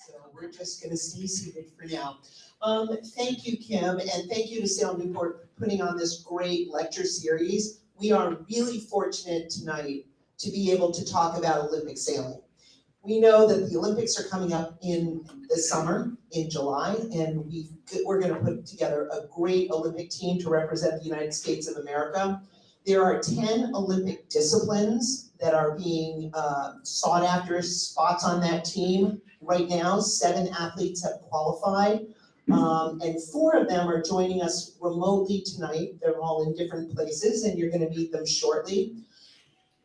So we're just going to stay seated for now. Thank you, Kim, and thank you to Sail Newport for putting on this great lecture series. We are really fortunate tonight to be able to talk about Olympic sailing. We know that the Olympics are coming up in this summer, in July, and we're going to put together a great Olympic team to represent the United States of America. There are 10 Olympic disciplines that are being sought after spots on that team. Right now, 7 athletes have qualified, and 4 of them are joining us remotely tonight. They're all in different places, and you're going to meet them shortly.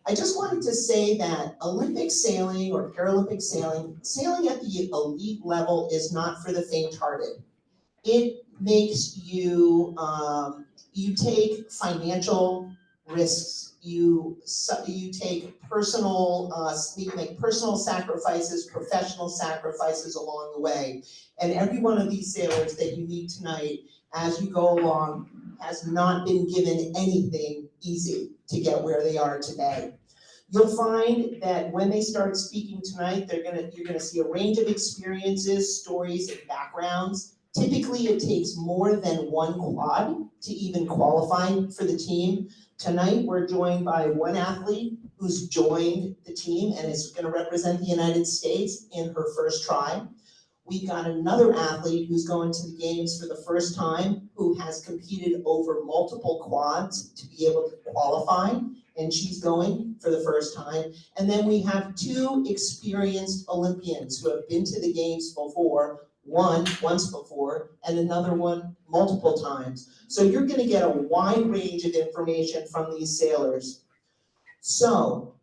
I just wanted to say that Olympic sailing or Paralympic sailing, sailing at the elite level is not for the faint-hearted. It makes you, you take financial risks, you take personal, you make personal sacrifices, professional sacrifices along the way. And every one of these sailors that you meet tonight as you go along has not been given anything easy to get where they are today. You'll find that when they start speaking tonight, you're gonna see a range of experiences, stories, and backgrounds. Typically, it takes more than 1 quad to even qualify for the team. Tonight, we're joined by 1 athlete who's joined the team and is gonna represent the United States in her first try. We've got another athlete who's going to the games for the first time, who has competed over multiple quads to be able to qualify, and she's going for the first time. And then we have 2 experienced Olympians who have been to the games before, one once before, and another one multiple times. So you're gonna get a wide range of information from these sailors. So,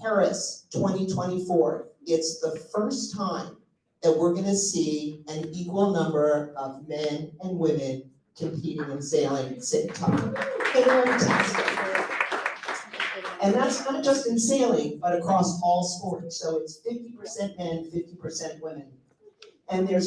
Paris 2024, it's the first time that we're gonna see an equal number of men and women competing in sailing at the same time. Fantastic. And that's not just in sailing, but across all sports. So it's 50% men, 50% women. And in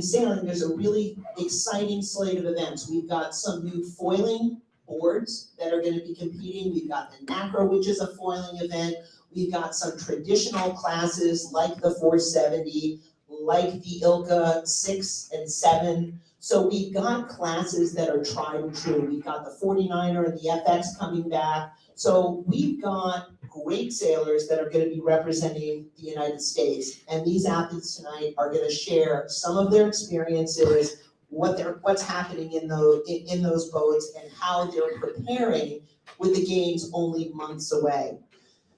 sailing, there's a really exciting slate of events. We've got some new foiling boards that are gonna be competing. We've got the NACRA, which is a foiling event. We've got some traditional classes like the 470, like the ILCA 6 and 7. So we've got classes that are tried and true. We've got the 49er and the FX coming back. So we've got great sailors that are going to be representing the United States. And these athletes tonight are going to share some of their experiences, what's happening in those boats, and how they're preparing with the games only months away.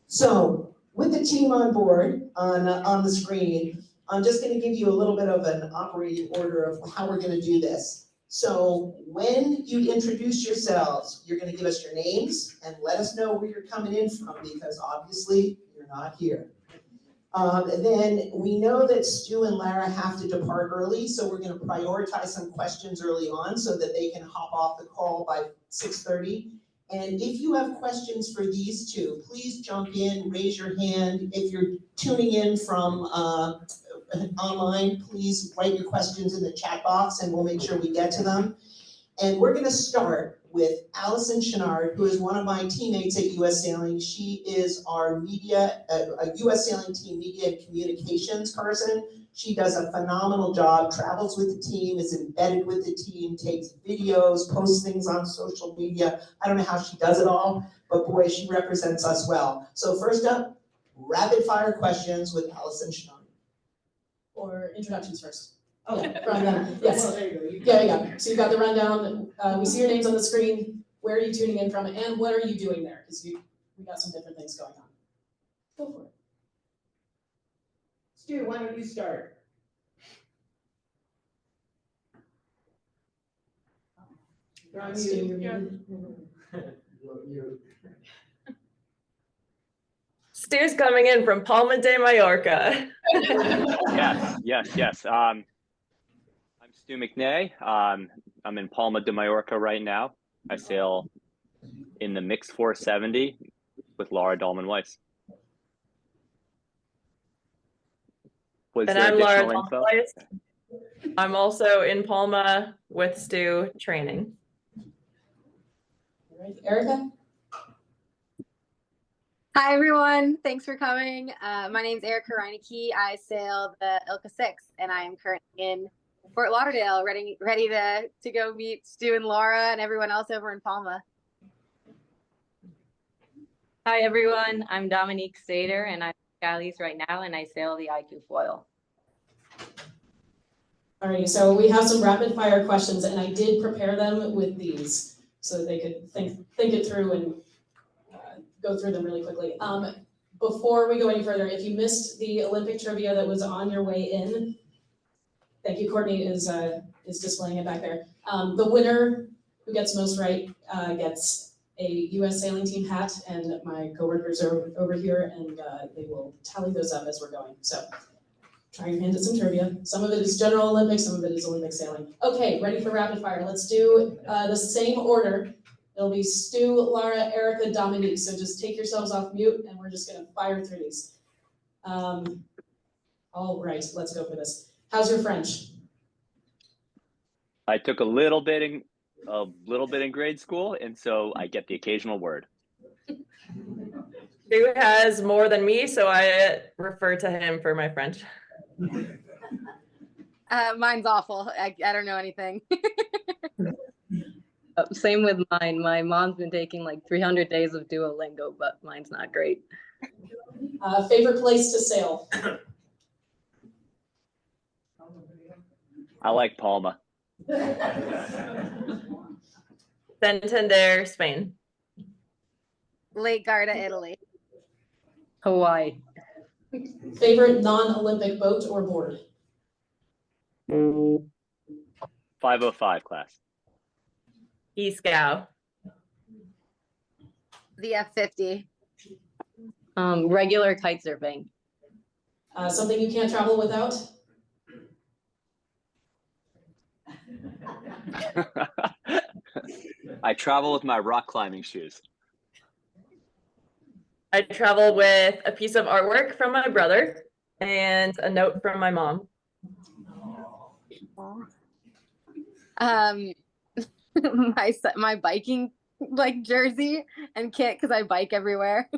So with the team on board on the screen, I'm just going to give you a little bit of an operating order of how we're going to do this. So when you introduce yourselves, you're going to give us your names and let us know where you're coming in from, because obviously you're not here. Then we know that Stu and Lara have to depart early, so we're going to prioritize some questions early on so that they can hop off the call by 6:30. And if you have questions for these two, please jump in, raise your hand. If you're tuning in from online, please write your questions in the chat box and we'll make sure we get to them. And we're gonna start with Allison Chenard, who is one of my teammates at US Sailing. She is our US Sailing team media and communications person. She does a phenomenal job, travels with the team, is embedded with the team, takes videos, posts things on social media. I don't know how she does it all, but boy, she represents us well. So first up, rapid fire questions with Allison Chenard. Or introductions first. Oh, yes. Well, there you go. There you go. So you've got the rundown. We see your names on the screen. Where are you tuning in from, and what are you doing there? Because we got some different things going on. Go for it. Stu, why don't you start? Stu's coming in from Palma de Mallorca. Yes. I'm Stu McNay. I'm in Palma de Mallorca right now. I sail in the mixed 470 with Lara Dalman-Weiss. And I'm Lara Dalman-Weiss. I'm also in Palma with Stu training. All right, Erika? Hi, everyone. Thanks for coming. My name's Erika Reineke. I sail the ILCA 6, and I am currently in Fort Lauderdale, ready to go meet Stu and Lara and everyone else over in Palma. Hi, everyone. I'm Dominique Sater, and I'm in Galleys right now, and I sail the iQFOil. Alrighty, so we have some rapid fire questions, and I did prepare them with these so that they could think it through and go through them really quickly. Before we go any further, if you missed the Olympic trivia that was on your way in, thank you, Courtney is displaying it back there. The winner who gets most right gets a U.S. sailing team hat, and my coworkers are over here, and they will tally those up as we're going. So try your hand at some trivia. Some of it is general Olympics, some of it is Olympic sailing. Okay, ready for rapid fire. Let's do the same order. It'll be Stu, Lara, Erika, Dominique. So just take yourselves off mute, and we're just gonna fire through these. All right, let's go for this. How's your French? I took a little bit in grade school, and so I get the occasional word. Stu has more than me, so I refer to him for my French. Mine's awful. I don't know anything. Same with mine. My mom's been taking like 300 days of Duolingo, but mine's not great. Favorite place to sail? I like Palma. Santander, Spain. Lake Garda, Italy. Hawaii. Favorite non-Olympic boat or board? 505 class. E-Scow. The F-50. Regular kite surfing. Something you can't travel without? I travel with my rock climbing shoes. I travel with a piece of artwork from my brother and a note from my mom. My biking like jersey and kit because I bike everywhere.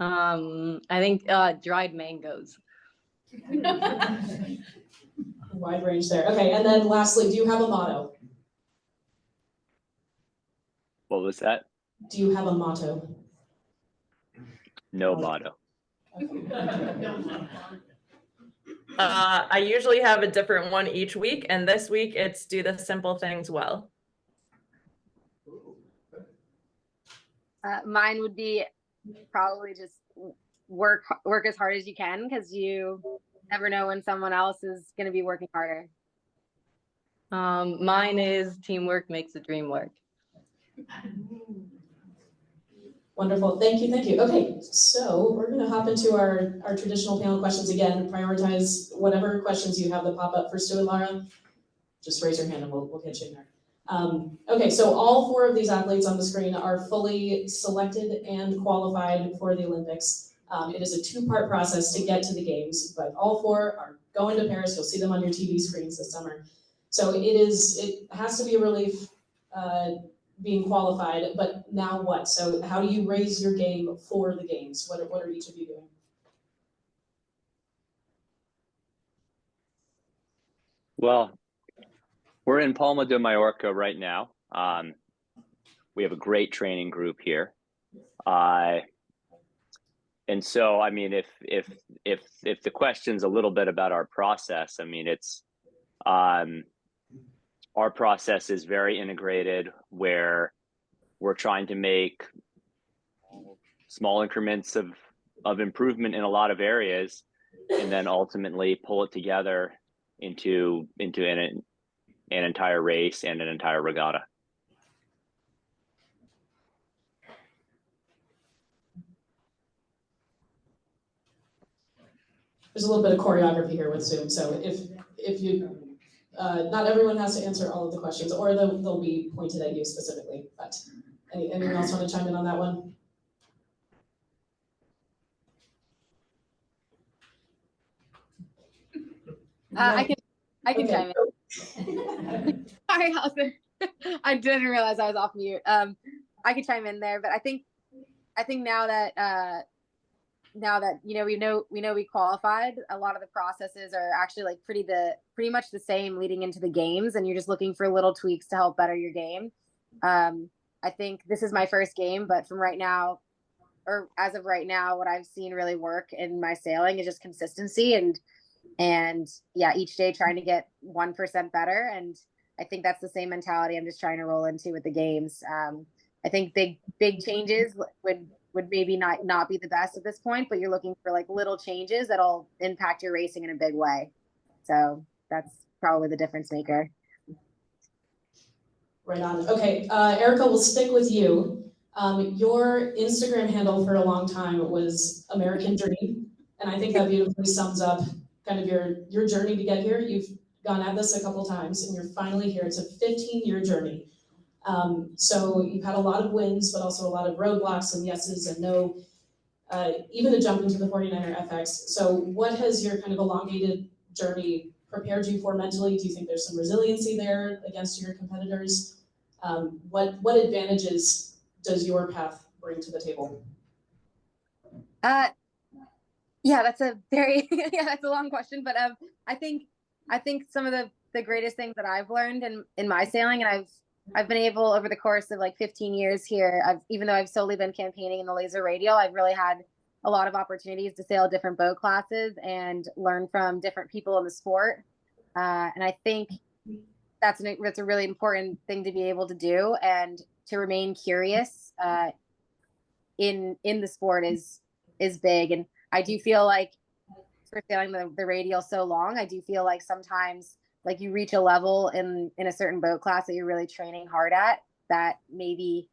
I think dried mangoes. Wide range there. Okay, and then lastly, do you have a motto? What was that? Do you have a motto? No motto. I usually have a different one each week, and this week it's do the simple things well. Mine would be probably just work as hard as you can because you never know when someone else is going to be working harder. Mine is teamwork makes the dream work. Wonderful, thank you. Okay, so we're gonna hop into our traditional panel questions again. Prioritize whatever questions you have that pop up for Stu and Lara. Just raise your hand and we'll get you in there. Okay, so all four of these athletes on the screen are fully selected and qualified for the Olympics. It is a two-part process to get to the games, but all four are going to Paris. You'll see them on your TV screens this summer. So it has to be a relief being qualified, but now what? So how do you raise your game for the games? What are each of you doing? Well, we're in Palma de Mallorca right now. We have a great training group here. And so, I mean, if the question's a little bit about our process, I mean, it's our process is very integrated where we're trying to make small increments of improvement in a lot of areas and then ultimately pull it together into an entire race and an entire regatta. There's a little bit of choreography here with Zoom, so if you not everyone has to answer all of the questions, or they'll be pointed at you specifically. But anyone else want to chime in on that one? I can Okay. chime in. Sorry, Allison. I didn't realize I was off mute. I could chime in there, but I think I think now that we qualified, a lot of the processes are actually like pretty much the same leading into the games, and you're just looking for little tweaks to help better your game. I think this is my first game, but from right now, or as of right now, what I've seen really work in my sailing is just consistency and yeah, each day trying to get 1% better. And I think that's the same mentality I'm just trying to roll into with the games. I think big changes would maybe not be the best at this point, but you're looking for like little changes that'll impact your racing in a big way. So that's probably the difference maker. Right on. Okay, Erika, we'll stick with you. Your Instagram handle for a long time was American Dream, and I think that beautifully sums up kind of your journey to get here. You've gone at this a couple times, and you're finally here. It's a 15-year journey. So you've had a lot of wins, but also a lot of roadblocks and yeses and no, even a jump into the 49er FX. So what has your kind of elongated journey prepared you for mentally? Do you think there's some resiliency there against your competitors? What advantages does your path bring to the table? Yeah, that's a very that's a long question, but I think some of the greatest things that I've learned in my sailing, and I've been able over the course of like 15 years here, even though I've solely been campaigning in the laser radial, I've really had a lot of opportunities to sail different boat classes and learn from different people in the sport. And I think that's a really important thing to be able to do, and to remain curious in the sport is big. And I do feel like for sailing the radial so long, I do feel like sometimes like you reach a level in a certain boat class that you're really training hard at, that maybe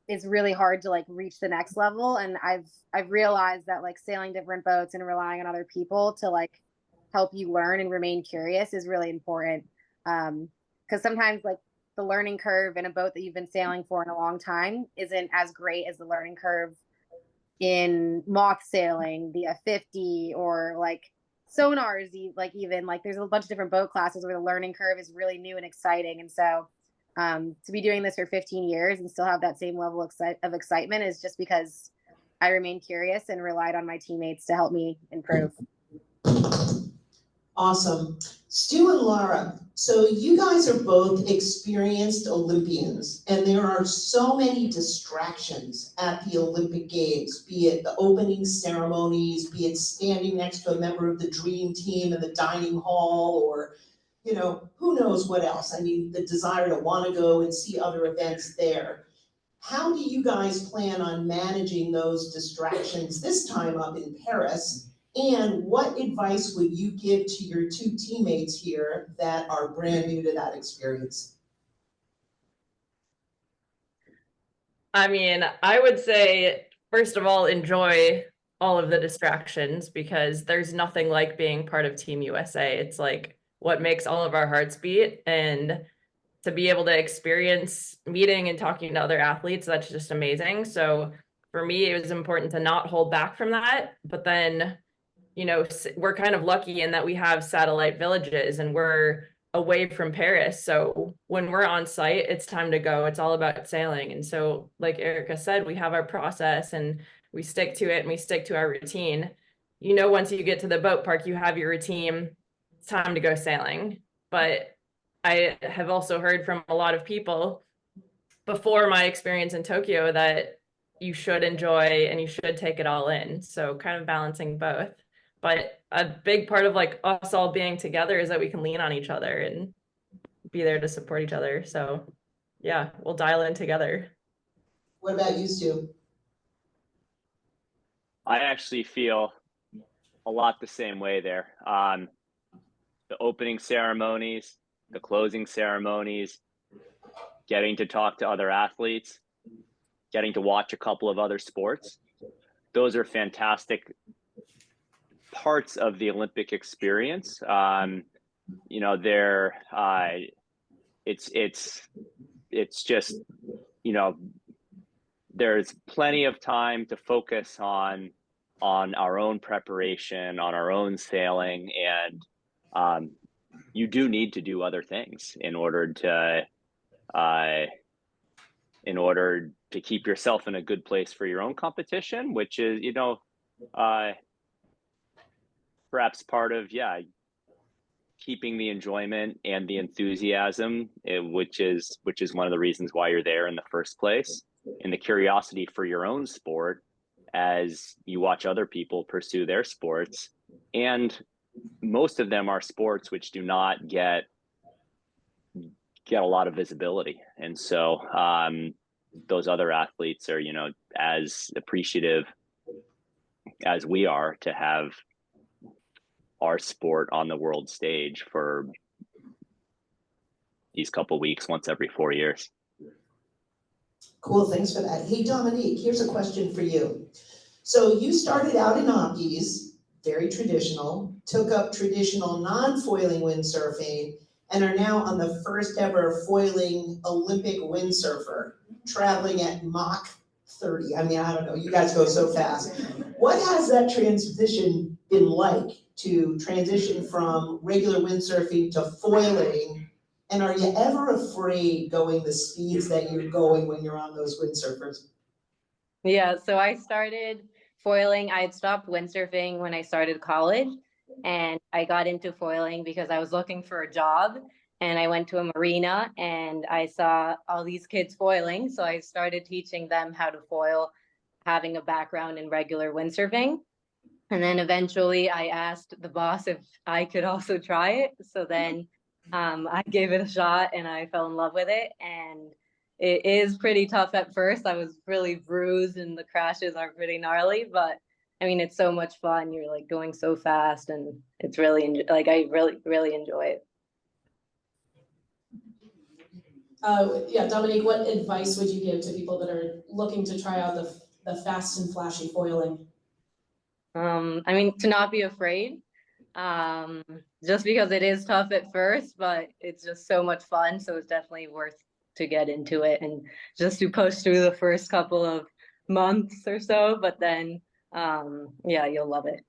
is really hard to like reach the next level. And I've realized that like sailing different boats and relying on other people to like help you learn and remain curious is really important. Because sometimes like the learning curve in a boat that you've been sailing for in a long time isn't as great as the learning curve in moth sailing, the F50, or like sonars, like even like there's a bunch of different boat classes where the learning curve is really new and exciting. And so to be doing this for 15 years and still have that same level of excitement is just because I remained curious and relied on my teammates to help me improve. Awesome. Stu and Lara, so you guys are both experienced Olympians, and there are so many distractions at the Olympic Games, be it the opening ceremonies, be it standing next to a member of the dream team in the dining hall, or, you know, who knows what else. I mean, the desire to want to go and see other events there. How do you guys plan on managing those distractions this time up in Paris? And what advice would you give to your two teammates here that are brand new to that experience? I mean, I would say, first of all, enjoy all of the distractions, because there's nothing like being part of Team USA. It's like what makes all of our hearts beat. And to be able to experience meeting and talking to other athletes, that's just amazing. So for me, it was important to not hold back from that. But then, you know, we're kind of lucky in that we have satellite villages and we're away from Paris. So when we're on site, it's time to go. It's all about sailing. And so, like Erika said, we have our process and we stick to it and we stick to our routine. You know, once you get to the boat park, you have your routine. It's time to go sailing. But I have also heard from a lot of people before my experience in Tokyo that you should enjoy and you should take it all in. So kind of balancing both. But a big part of like us all being together is that we can lean on each other and be there to support each other. So yeah, we'll dial in together. What about you, Stu? I actually feel a lot the same way there. The opening ceremonies, the closing ceremonies, getting to talk to other athletes, getting to watch a couple of other sports. Those are fantastic parts of the Olympic experience. You know, it's just, you know, there's plenty of time to focus on our own preparation, on our own sailing, and you do need to do other things in order to keep yourself in a good place for your own competition, which is, perhaps part of, keeping the enjoyment and the enthusiasm, which is one of the reasons why you're there in the first place, and the curiosity for your own sport as you watch other people pursue their sports. And most of them are sports which do not get a lot of visibility. And so those other athletes are, as appreciative as we are to have our sport on the world stage for these couple weeks once every 4 years. Cool, thanks for that. Hey, Dominique, here's a question for you. So you started out in Ockies, very traditional, took up traditional non-foiling windsurfing, and are now on the first ever foiling Olympic windsurfer, traveling at Mach 30. I mean, I don't know, you guys go so fast. What has that transition been like to transition from regular windsurfing to foiling? And are you ever afraid going the speeds that you're going when you're on those windsurfers? Yeah, so I started foiling. I had stopped windsurfing when I started college, and I got into foiling because I was looking for a job, and I went to a marina and I saw all these kids foiling. So I started teaching them how to foil, having a background in regular windsurfing. And then eventually I asked the boss if I could also try it. So then I gave it a shot and I fell in love with it. And it is pretty tough at first. I was really bruised and the crashes are pretty gnarly, but I mean, it's so much fun. You're like going so fast and it's really, I really enjoy it. Yeah, Dominique, what advice would you give to people that are looking to try out the fast and flashy foiling? I mean, to not be afraid, just because it is tough at first, but it's just so much fun. So it's definitely worth to get into it and just to push through the first couple of months or so, but then, yeah, you'll love it.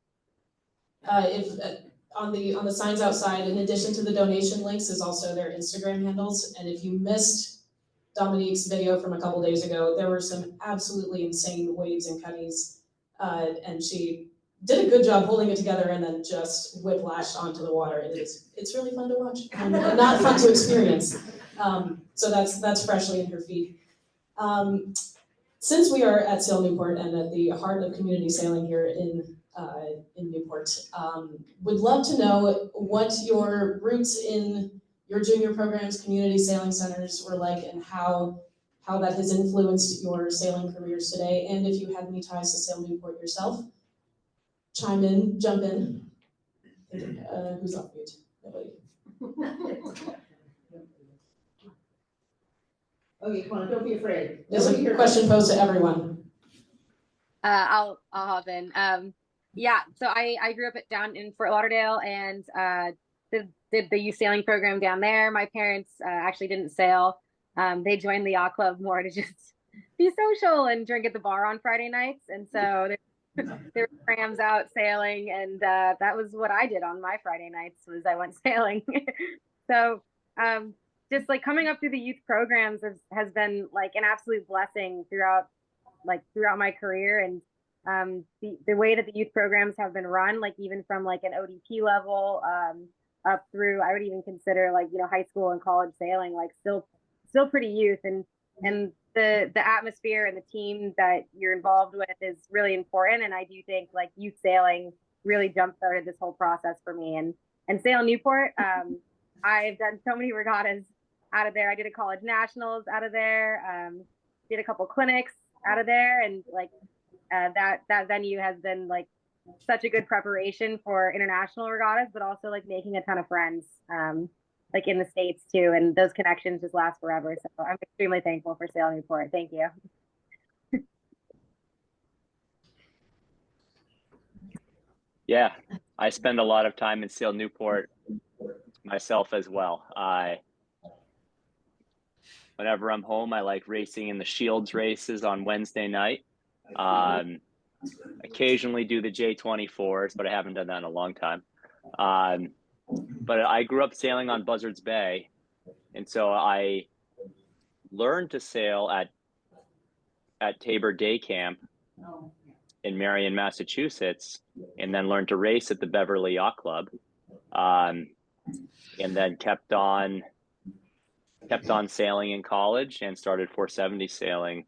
On the signs outside, in addition to the donation links, is also their Instagram handles. And if you missed Dominique's video from a couple days ago, there were some absolutely insane waves and cutties, and she did a good job holding it together and then just whiplashed onto the water. It's really fun to watch and not fun to experience. So that's freshly in her feed. Since we are at Sail Newport and at the heart of community sailing here in Newport, would love to know what your roots in your junior programs, community sailing centers were like, and how that has influenced your sailing careers today, and if you had any ties to Sail Newport yourself. Chime in, jump in. Who's off mute? Nobody. Okay, come on, don't be afraid. There's a question posed to everyone. I'll hop in. Yeah, so I grew up down in Fort Lauderdale and did the youth sailing program down there. My parents actually didn't sail. They joined the yacht club more to just be social and drink at the bar on Friday nights. And so there were prams out sailing, and that was what I did on my Friday nights, was I went sailing. So just like coming up through the youth programs has been like an absolute blessing throughout my career. And the way that the youth programs have been run, like even from like an ODP level up through, I would even consider like, high school and college sailing, like still pretty youth, and the atmosphere and the team that you're involved with is really important. And I do think like youth sailing really jump started this whole process for me. And Sail Newport, I've done so many regattas out of there. I did a college nationals out of there, did a couple clinics out of there, and like that venue has been like such a good preparation for international regattas, but also like making a ton of friends like in the States too, and those connections just last forever. So I'm extremely thankful for Sail Newport. Thank you. Yeah, I spend a lot of time in Sail Newport myself as well. Whenever I'm home, I like racing in the Shields races on Wednesday night. Occasionally do the J24s, but I haven't done that in a long time. But I grew up sailing on Buzzards Bay, and so I learned to sail at at Tabor Day Camp in Marion, Massachusetts, and then learned to race at the Beverly Yacht Club, and then kept on sailing in college and started 470 sailing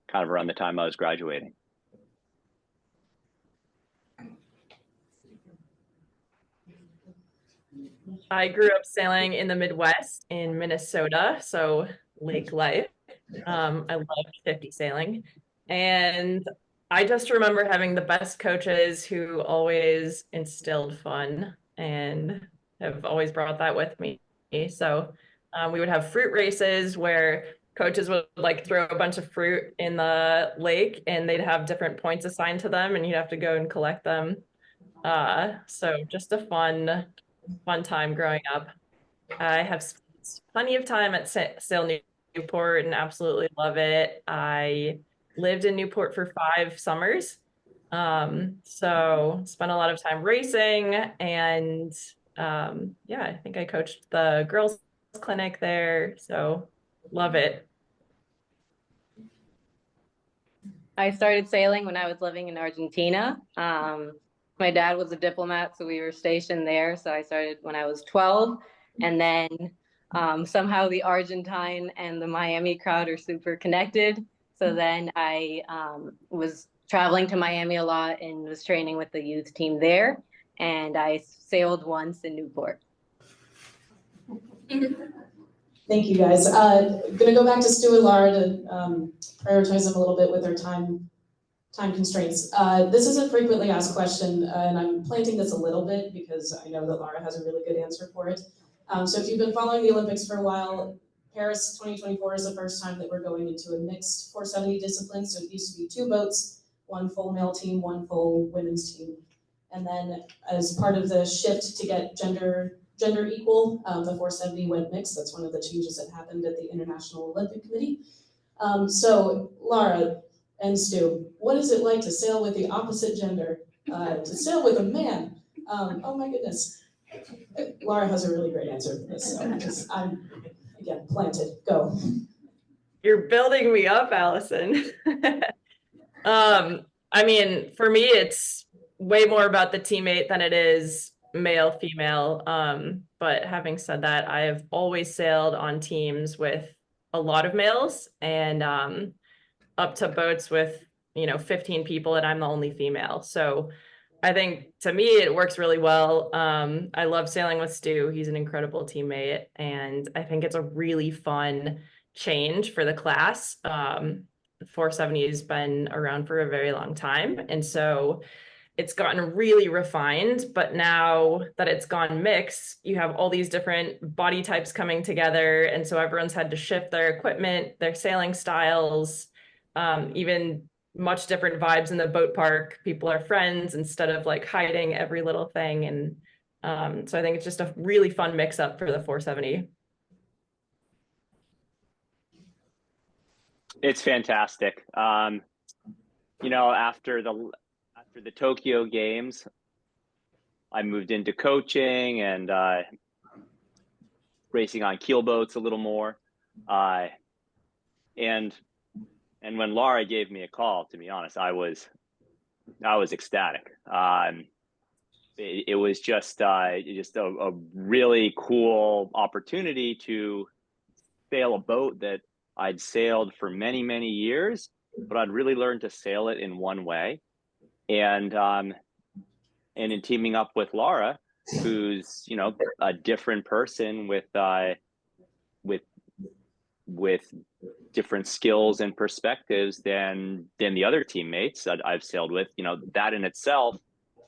kind of around the time I was graduating. I grew up sailing in the Midwest in Minnesota, so lake life. I loved 50 sailing. And I just remember having the best coaches who always instilled fun and have always brought that with me. So we would have fruit races where coaches would like throw a bunch of fruit in the lake and they'd have different points assigned to them and you'd have to go and collect them. So just a fun time growing up. I have spent plenty of time at Sail Newport and absolutely love it. I lived in Newport for 5 summers. So spent a lot of time racing and yeah, I think I coached the girls clinic there. So love it. I started sailing when I was living in Argentina. My dad was a diplomat, so we were stationed there. So I started when I was 12. And then somehow the Argentine and the Miami crowd are super connected. So then I was traveling to Miami a lot and was training with the youth team there. And I sailed once in Newport. Thank you, guys. Gonna go back to Stu and Lara to prioritize them a little bit with their time constraints. This is a frequently asked question, and I'm planting this a little bit because I know that Lara has a really good answer for it. So if you've been following the Olympics for a while, Paris 2024 is the first time that we're going into a mixed 470 discipline. So it used to be 2 boats, 1 full male team, 1 full women's team. And then as part of the shift to get gender equal, the 470 went mixed. That's one of the changes that happened at the International Olympic Committee. So Lara and Stu, what is it like to sail with the opposite gender? To sail with a man? Oh my goodness. Lara has a really great answer for this, so I'm, again, planted. Go. You're building me up, Allison. I mean, for me, it's way more about the teammate than it is male, female. But having said that, I have always sailed on teams with a lot of males and up to boats with, 15 people and I'm the only female. So I think to me, it works really well. I love sailing with Stu. He's an incredible teammate. And I think it's a really fun change for the class. 470 has been around for a very long time. And so it's gotten really refined, but now that it's gone mixed, you have all these different body types coming together. And so everyone's had to shift their equipment, their sailing styles, even much different vibes in the boat park. People are friends instead of like hiding every little thing. And so I think it's just a really fun mix up for the 470. It's fantastic. After the Tokyo Games, I moved into coaching and racing on keel boats a little more. And when Lara gave me a call, to be honest, I was ecstatic. It was just a really cool opportunity to sail a boat that I'd sailed for many, many years, but I'd really learned to sail it in one way. And in teaming up with Lara, who's a different person with different skills and perspectives than the other teammates that I've sailed with, that in itself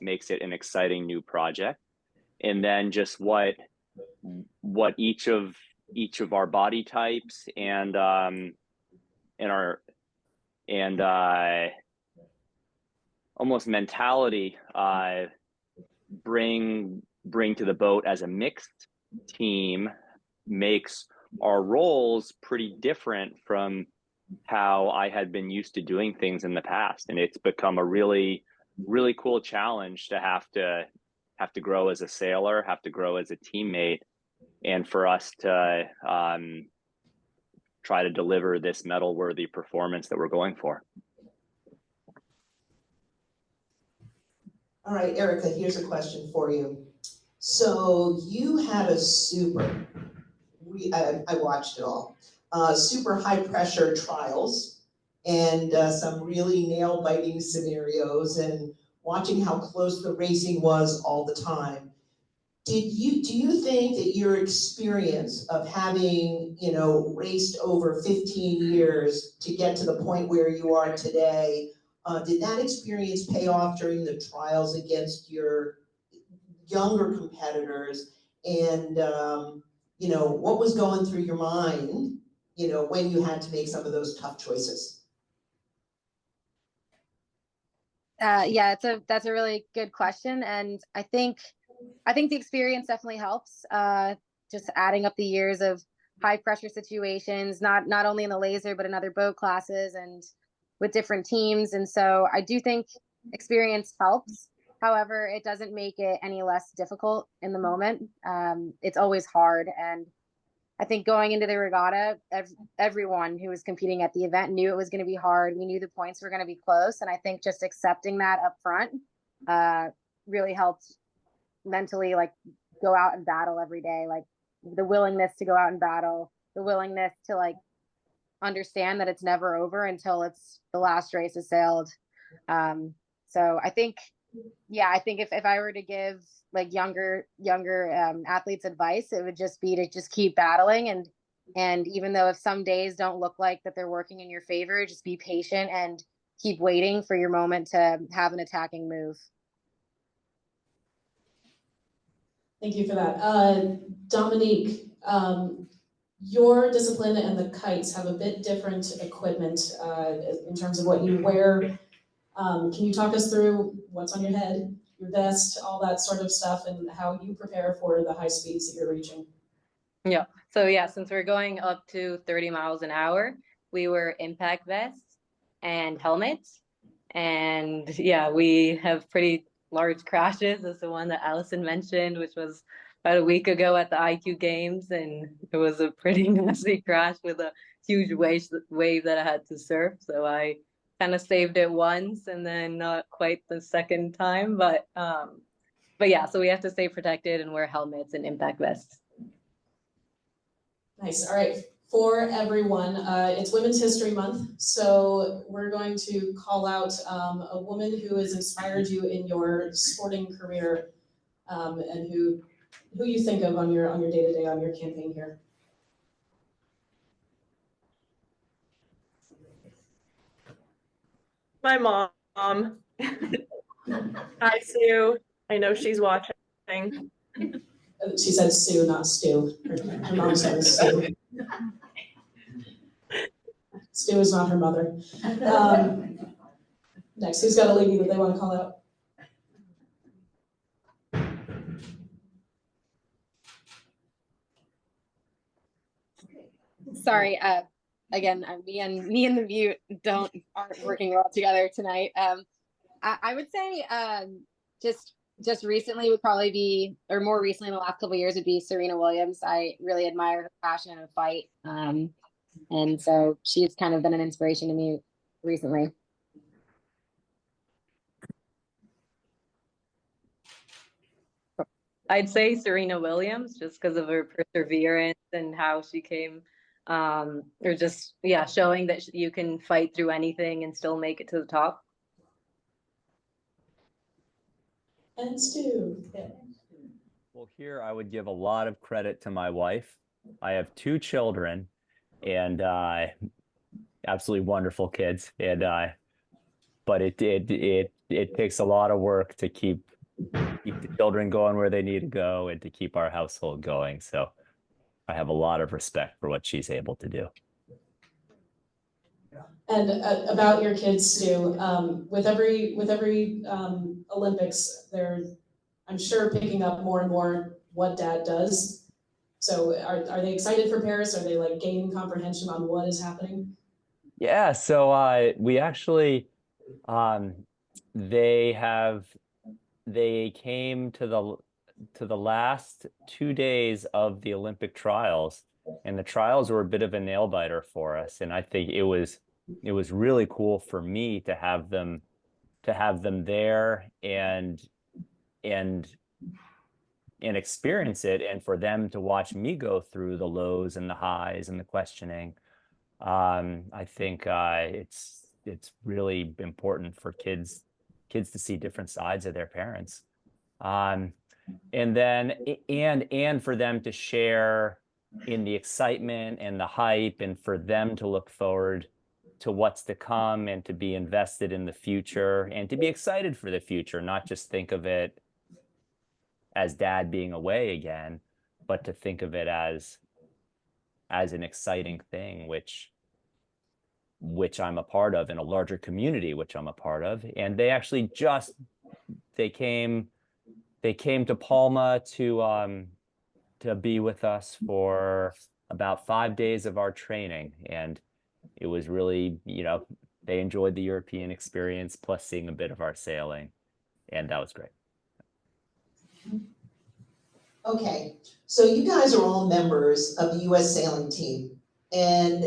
makes it an exciting new project. And then just what each of our body types and almost mentality bring to the boat as a mixed team makes our roles pretty different from how I had been used to doing things in the past. And it's become a really, really cool challenge to have to grow as a sailor, have to grow as a teammate, and for us to try to deliver this medal worthy performance that we're going for. All right, Erika, here's a question for you. So you had a I watched it all, super high pressure trials and some really nail biting scenarios, and watching how close the racing was all the time. Do you think that your experience of having, raced over 15 years to get to the point where you are today, did that experience pay off during the trials against your younger competitors? And, what was going through your mind, when you had to make some of those tough choices? Yeah, that's a really good question, and I think the experience definitely helps. Just adding up the years of high pressure situations, not only in the laser but in other boat classes and with different teams, and so I do think experience helps. However, it doesn't make it any less difficult in the moment. It's always hard, and I think going into the regatta, everyone who was competing at the event knew it was going to be hard. We knew the points were going to be close, and I think just accepting that up front really helped mentally, like, go out and battle every day. Like, the willingness to go out and battle, the willingness to, like, understand that it's never over until it's the last race is sailed. So I think if I were to give like younger athletes advice, it would just be to just keep battling, and even though if some days don't look like that they're working in your favor, just be patient and keep waiting for your moment to have an attacking move. Thank you for that. Dominique, your discipline and the kites have a bit different equipment in terms of what you wear. Can you talk us through what's on your head, your vest, all that sort of stuff, and how you prepare for the high speeds that you're reaching? Yeah. So yeah, since we're going up to 30 miles an hour, we wear impact vests and helmets. And yeah, we have pretty large crashes, as the one that Allison mentioned, which was about a week ago at the IQ games. And it was a pretty nasty crash with a huge wave that I had to surf. So I kind of saved it once and then not quite the second time. But yeah, so we have to stay protected and wear helmets and impact vests. Nice. All right. For everyone, it's Women's History Month, so we're going to call out a woman who has inspired you in your sporting career, and who you think of on your day-to-day, on your campaign here. My mom. Hi, Sue. I know she's watching. She said Sue, not Stu. Her mom's name is Sue. Stu is not her mother. Next, who's got a lady that they want to call out? Sorry, again, me and the mute aren't working well together tonight. I would say just recently would probably be, or more recently in the last couple of years, would be Serena Williams. I really admire her passion and fight, and so she's kind of been an inspiration to me recently. I'd say Serena Williams, just because of her perseverance and how she came, or just, yeah, showing that you can fight through anything and still make it to the top. And Stu. Well, here I would give a lot of credit to my wife. I have 2 children, and absolutely wonderful kids, and but it takes a lot of work to keep the children going where they need to go and to keep our household going. So I have a lot of respect for what she's able to do. And about your kids, Stu, with every Olympics, they're, I'm sure, picking up more and more what Dad does. So are they excited for Paris? Are they like gaining comprehension on what is happening? Yeah, so we actually they came to the last 2 days of the Olympic trials, and the trials were a bit of a nail biter for us. And I think it was really cool for me to have them there and experience it, and for them to watch me go through the lows and the highs and the questioning. I think it's really important for kids to see different sides of their parents, and then and for them to share in the excitement and the hype, and for them to look forward to what's to come, and to be invested in the future, and to be excited for the future, not just think of it as dad being away again, but to think of it as an exciting thing, which I'm a part of, in a larger community, which I'm a part of. And they actually they came to Palma to be with us for about 5 days of our training. And it was really, they enjoyed the European experience, plus seeing a bit of our sailing. And that was great. Okay, so you guys are all members of the US sailing team. And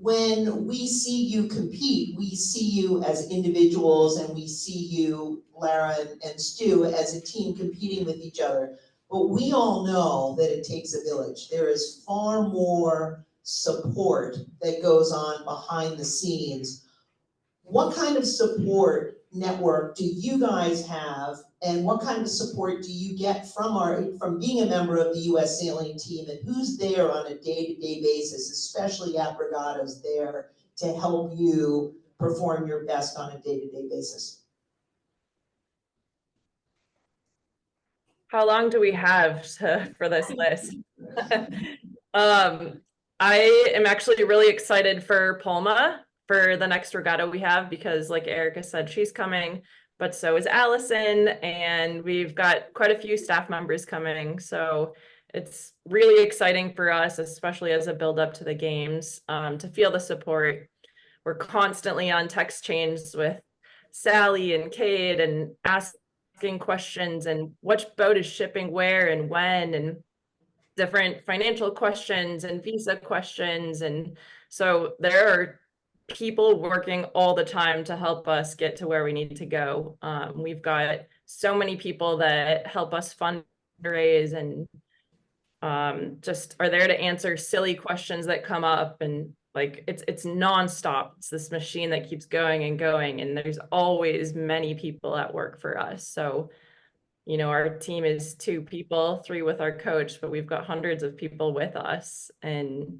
when we see you compete, we see you as individuals, and we see you, Lara and Stu, as a team competing with each other. But we all know that it takes a village. There is far more support that goes on behind the scenes. What kind of support network do you guys have, and what kind of support do you get from being a member of the US sailing team, and who's there on a day-to-day basis, especially at regattas, there to help you perform your best on a day-to-day basis? How long do we have for this list? I am actually really excited for Palma, for the next regatta we have, because like Erika said, she's coming, but so is Allison, and we've got quite a few staff members coming. So it's really exciting for us, especially as a build up to the games, to feel the support. We're constantly on text chains with Sally and Kate, and asking questions, and which boat is shipping where and when, and different financial questions and visa questions. And so there are people working all the time to help us get to where we need to go. We've got so many people that help us fundraise, and just are there to answer silly questions that come up, and like it's nonstop. It's this machine that keeps going and going, and there's always many people at work for us. So our team is 2 people, 3 with our coach, but we've got hundreds of people with us, and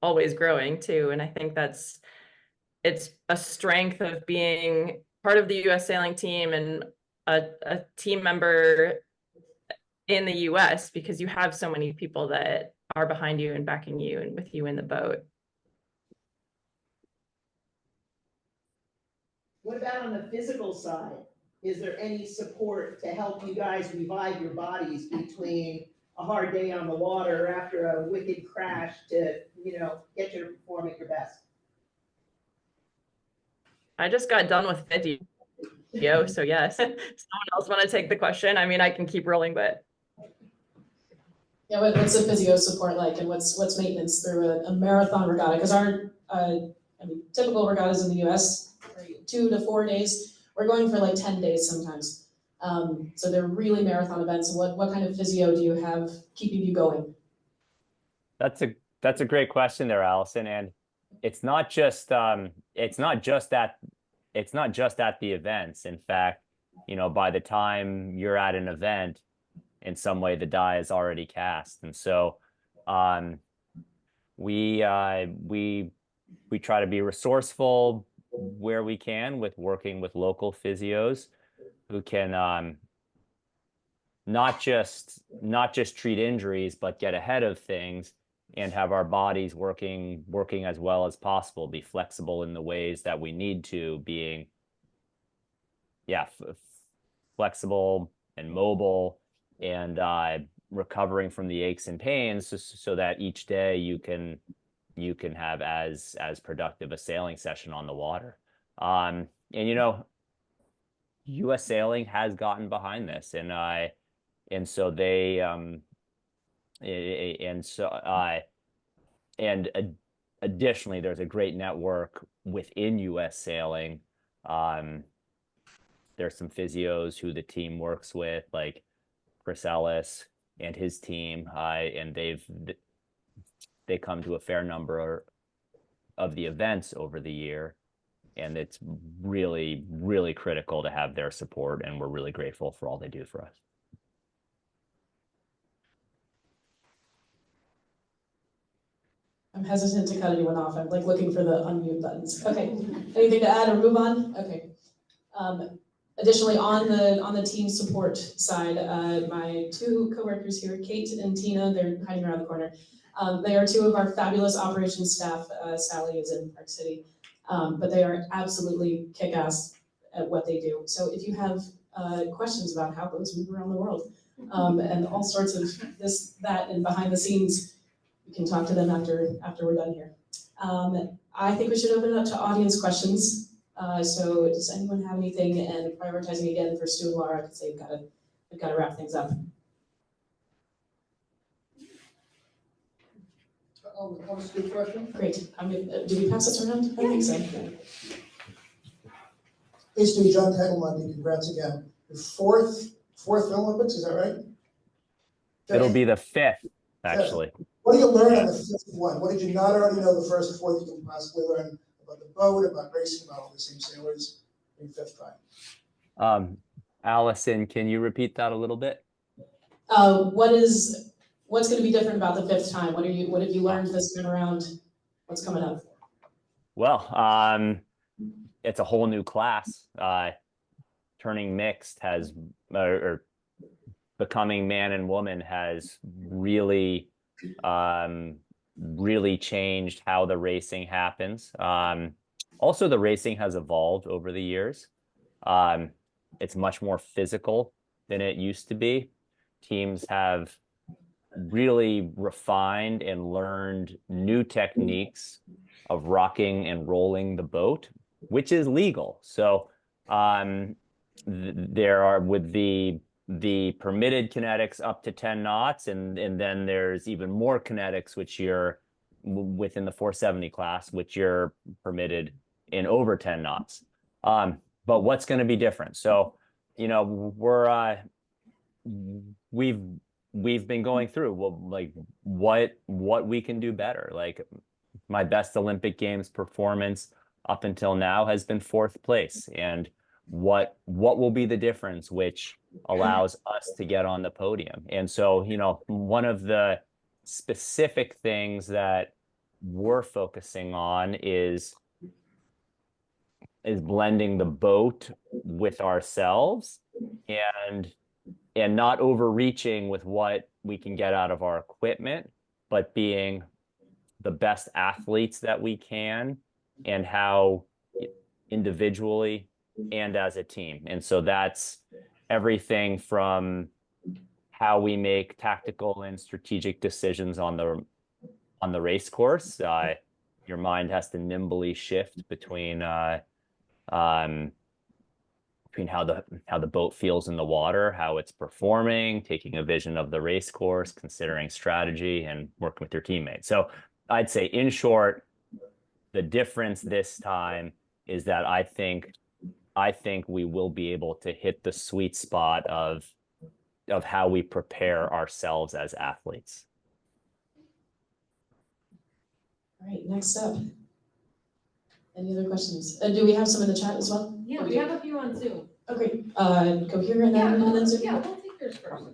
always growing too. And I think it's a strength of being part of the US sailing team and a team member in the US, because you have so many people that are behind you and backing you and with you in the boat. What about on the physical side? Is there any support to help you guys revive your bodies between a hard day on the water after a wicked crash to, get you to perform at your best? I just got done with physio, so yes. Someone else want to take the question? I mean, I can keep rolling, but. Yeah, what's the physio support like, and what's maintenance through a marathon regatta? Because our typical regattas in the US are 2 to 4 days. We're going for like 10 days sometimes. So they're really marathon events. What kind of physio do you have keeping you going? That's a great question there, Allison. And it's not just at the events. In fact, by the time you're at an event, in some way the die is already cast. And so we try to be resourceful where we can, with working with local physios who can not just treat injuries, but get ahead of things and have our bodies working as well as possible, be flexible in the ways that we need to, being flexible and mobile, and recovering from the aches and pains, so that each day you can have as productive a sailing session on the water. And US sailing has gotten behind this, additionally, there's a great network within US Sailing. There's some physios who the team works with, like Chris Ellis and his team, and they come to a fair number of the events over the year, and it's really, really critical to have their support, and we're really grateful for all they do for us. I'm hesitant to cut anyone off. I'm like looking for the unmute buttons. Okay, anything to add or move on? Okay. Additionally, on the team support side, my two coworkers here, Kate and Tina, they're hiding around the corner. They are two of our fabulous operations staff. Sally is in Park City, but they are absolutely kick-ass at what they do. So if you have questions about how boats move around the world and all sorts of this, that, and behind the scenes, you can talk to them after we're done here. I think we should open it up to audience questions. So does anyone have anything? And prioritizing again for Stu and Lara, because they've got to wrap things up. I'll just do a question. Great. Do we pass this around? I think so. Hey, Stu, John Tagelman, congrats again. Your fourth Olympics, is that right? It'll be the 5th, actually. What did you learn on the 5th one? What did you not already know the first 4 that you can possibly learn about the boat, about racing, about all the same sailors in your 5th time? Allison, can you repeat that a little bit? What's going to be different about the 5th time? What have you learned this time around? What's coming up? Well, it's a whole new class. Turning mixed has, or becoming man and woman has really changed how the racing happens. Also, the racing has evolved over the years. It's much more physical than it used to be. Teams have really refined and learned new techniques of rocking and rolling the boat, which is legal. So there are, with the permitted kinetics up to 10 knots, and then there's even more kinetics, which you're within the 470 class, which you're permitted in over 10 knots. But what's going to be different? So, you know, we've been going through, well, like what we can do better. Like my best Olympic Games performance up until now has been 4th place, and what will be the difference which allows us to get on the podium. And so, you know, one of the specific things that we're focusing on is blending the boat with ourselves, and not overreaching with what we can get out of our equipment, but being the best athletes that we can, and how individually and as a team. And so that's everything from how we make tactical and strategic decisions on the race course. Your mind has to nimbly shift between how the boat feels in the water, how it's performing, taking a vision of the race course, considering strategy, and working with your teammates. So I'd say, in short, the difference this time is that I think we will be able to hit the sweet spot of how we prepare ourselves as athletes. All right, next up. Any other questions? Do we have some in the chat as well? Yeah, we have a few on Zoom. Okay, go here and then Zoom. Yeah, we'll take yours first.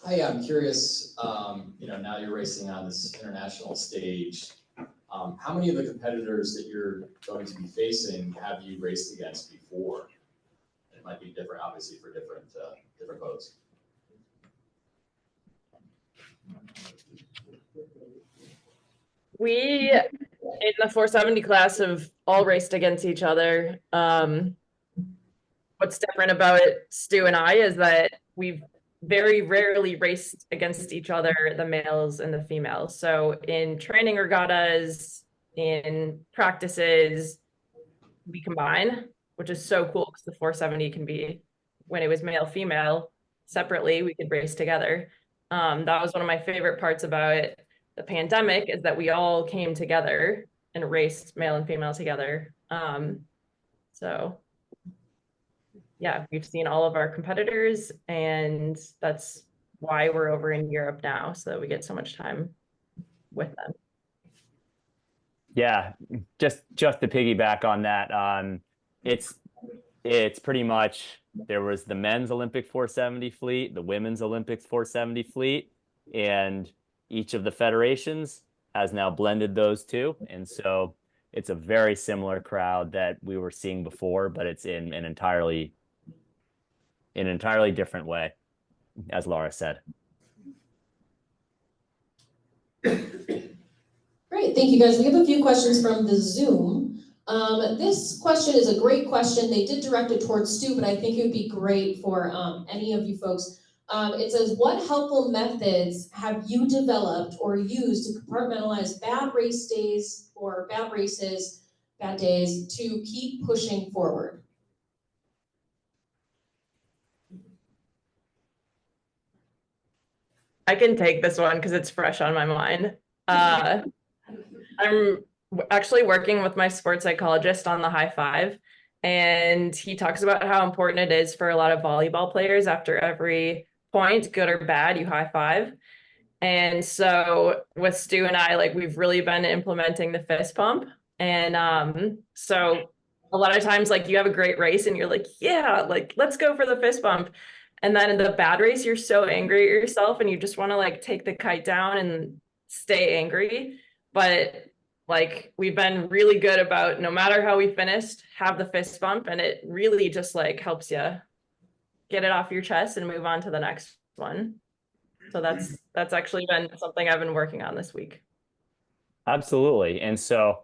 Hi, I'm curious, now you're racing on this international stage. How many of the competitors that you're going to be facing have you raced against before? It might be different, obviously, for different boats. We, in the 470 class, have all raced against each other. What's different about it, Stu and I, is that we've very rarely raced against each other, the males and the females. So in training regattas, in practices, we combine, which is so cool because the 470 can be, when it was male, female, separately, we could race together. That was one of my favorite parts about the pandemic, is that we all came together and raced male and female together. So yeah, we've seen all of our competitors, and that's why we're over in Europe now, so that we get so much time with them. Yeah, just to piggyback on that, it's pretty much, there was the men's Olympic 470 fleet, the women's Olympic 470 fleet, and each of the federations has now blended those two, and so it's a very similar crowd that we were seeing before, but it's in an entirely different way, as Lara said. Great, thank you guys. We have a few questions from the Zoom. This question is a great question. They did direct it towards Stu, but I think it would be great for any of you folks. It says, what helpful methods have you developed or used to compartmentalize bad race days or bad races, bad days, to keep pushing forward? I can take this one because it's fresh on my mind. I'm actually working with my sports psychologist on the high five, and he talks about how important it is for a lot of volleyball players after every point, good or bad, you high five. And so with Stu and I, like, we've really been implementing the fist pump. And so a lot of times, like, you have a great race and you're like, yeah, like, let's go for the fist bump. And then in the bad race, you're so angry at yourself and you just want to like take the kite down and stay angry. But like, we've been really good about, no matter how we finished, have the fist bump, and it really just like helps you get it off your chest and move on to the next one. So that's actually been something I've been working on this week. Absolutely. And so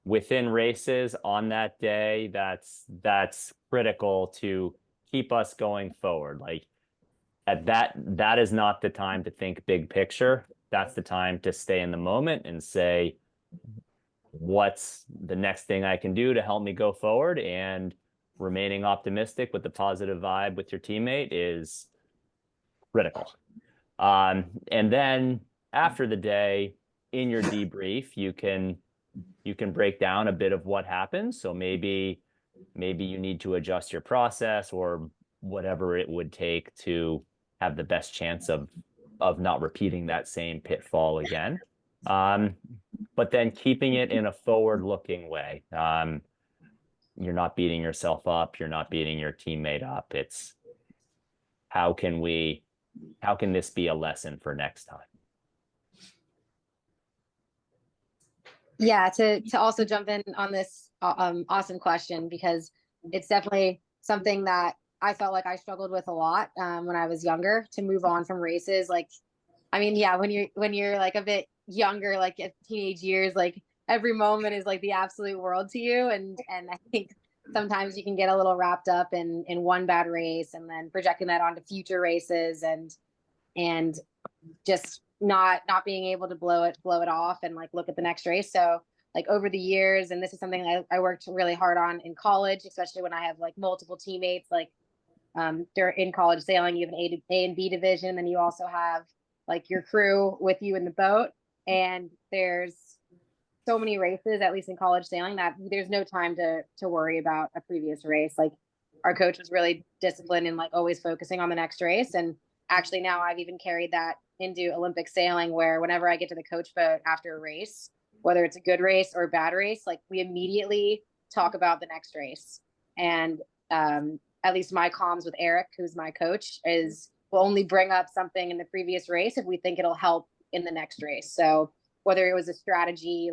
within races on that day, that's critical to keep us going forward. Like, at that is not the time to think big picture. That's the time to stay in the moment and say, what's the next thing I can do to help me go forward? And remaining optimistic with the positive vibe with your teammate is critical. And then after the day, in your debrief, you can break down a bit of what happened. So maybe you need to adjust your process or whatever it would take to have the best chance of not repeating that same pitfall again. But then keeping it in a forward-looking way. You're not beating yourself up. You're not beating your teammate up. It's how can this be a lesson for next time? Yeah, to also jump in on this awesome question, because it's definitely something that I felt like I struggled with a lot when I was younger, to move on from races. Like, I mean, yeah, when you're like a bit younger, like at teenage years, like every moment is like the absolute world to you. And I think sometimes you can get a little wrapped up in one bad race and then projecting that onto future races and just not being able to blow it off and like look at the next race. So like over the years, and this is something I worked really hard on in college, especially when I have like multiple teammates, like in college sailing, you have an A and B division, and then you also have like your crew with you in the boat. And there's so many races, at least in college sailing, that there's no time to worry about a previous race. Like, our coach was really disciplined and like always focusing on the next race. And actually now I've even carried that into Olympic sailing, where whenever I get to the coach boat after a race, whether it's a good race or a bad race, like we immediately talk about the next race. And at least my comms with Eric, who's my coach, is we'll only bring up something in the previous race if we think it'll help in the next race. So whether it was a strategy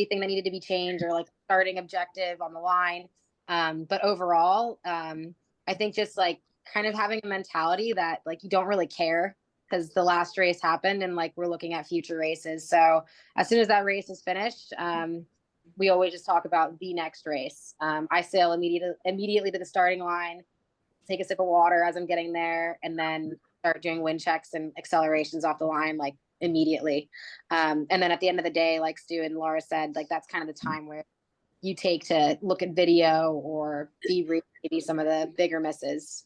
thing that needed to be changed, or like starting objective on the line. But overall, I think just like kind of having a mentality that like you don't really care, because the last race happened and like we're looking at future races. So as soon as that race is finished, we always just talk about the next race. I sail immediately to the starting line, take a sip of water as I'm getting there, and then start doing wind checks and accelerations off the line like immediately. And then at the end of the day, like Stu and Lara said, like that's kind of the time where you take to look at video or debrief maybe some of the bigger misses.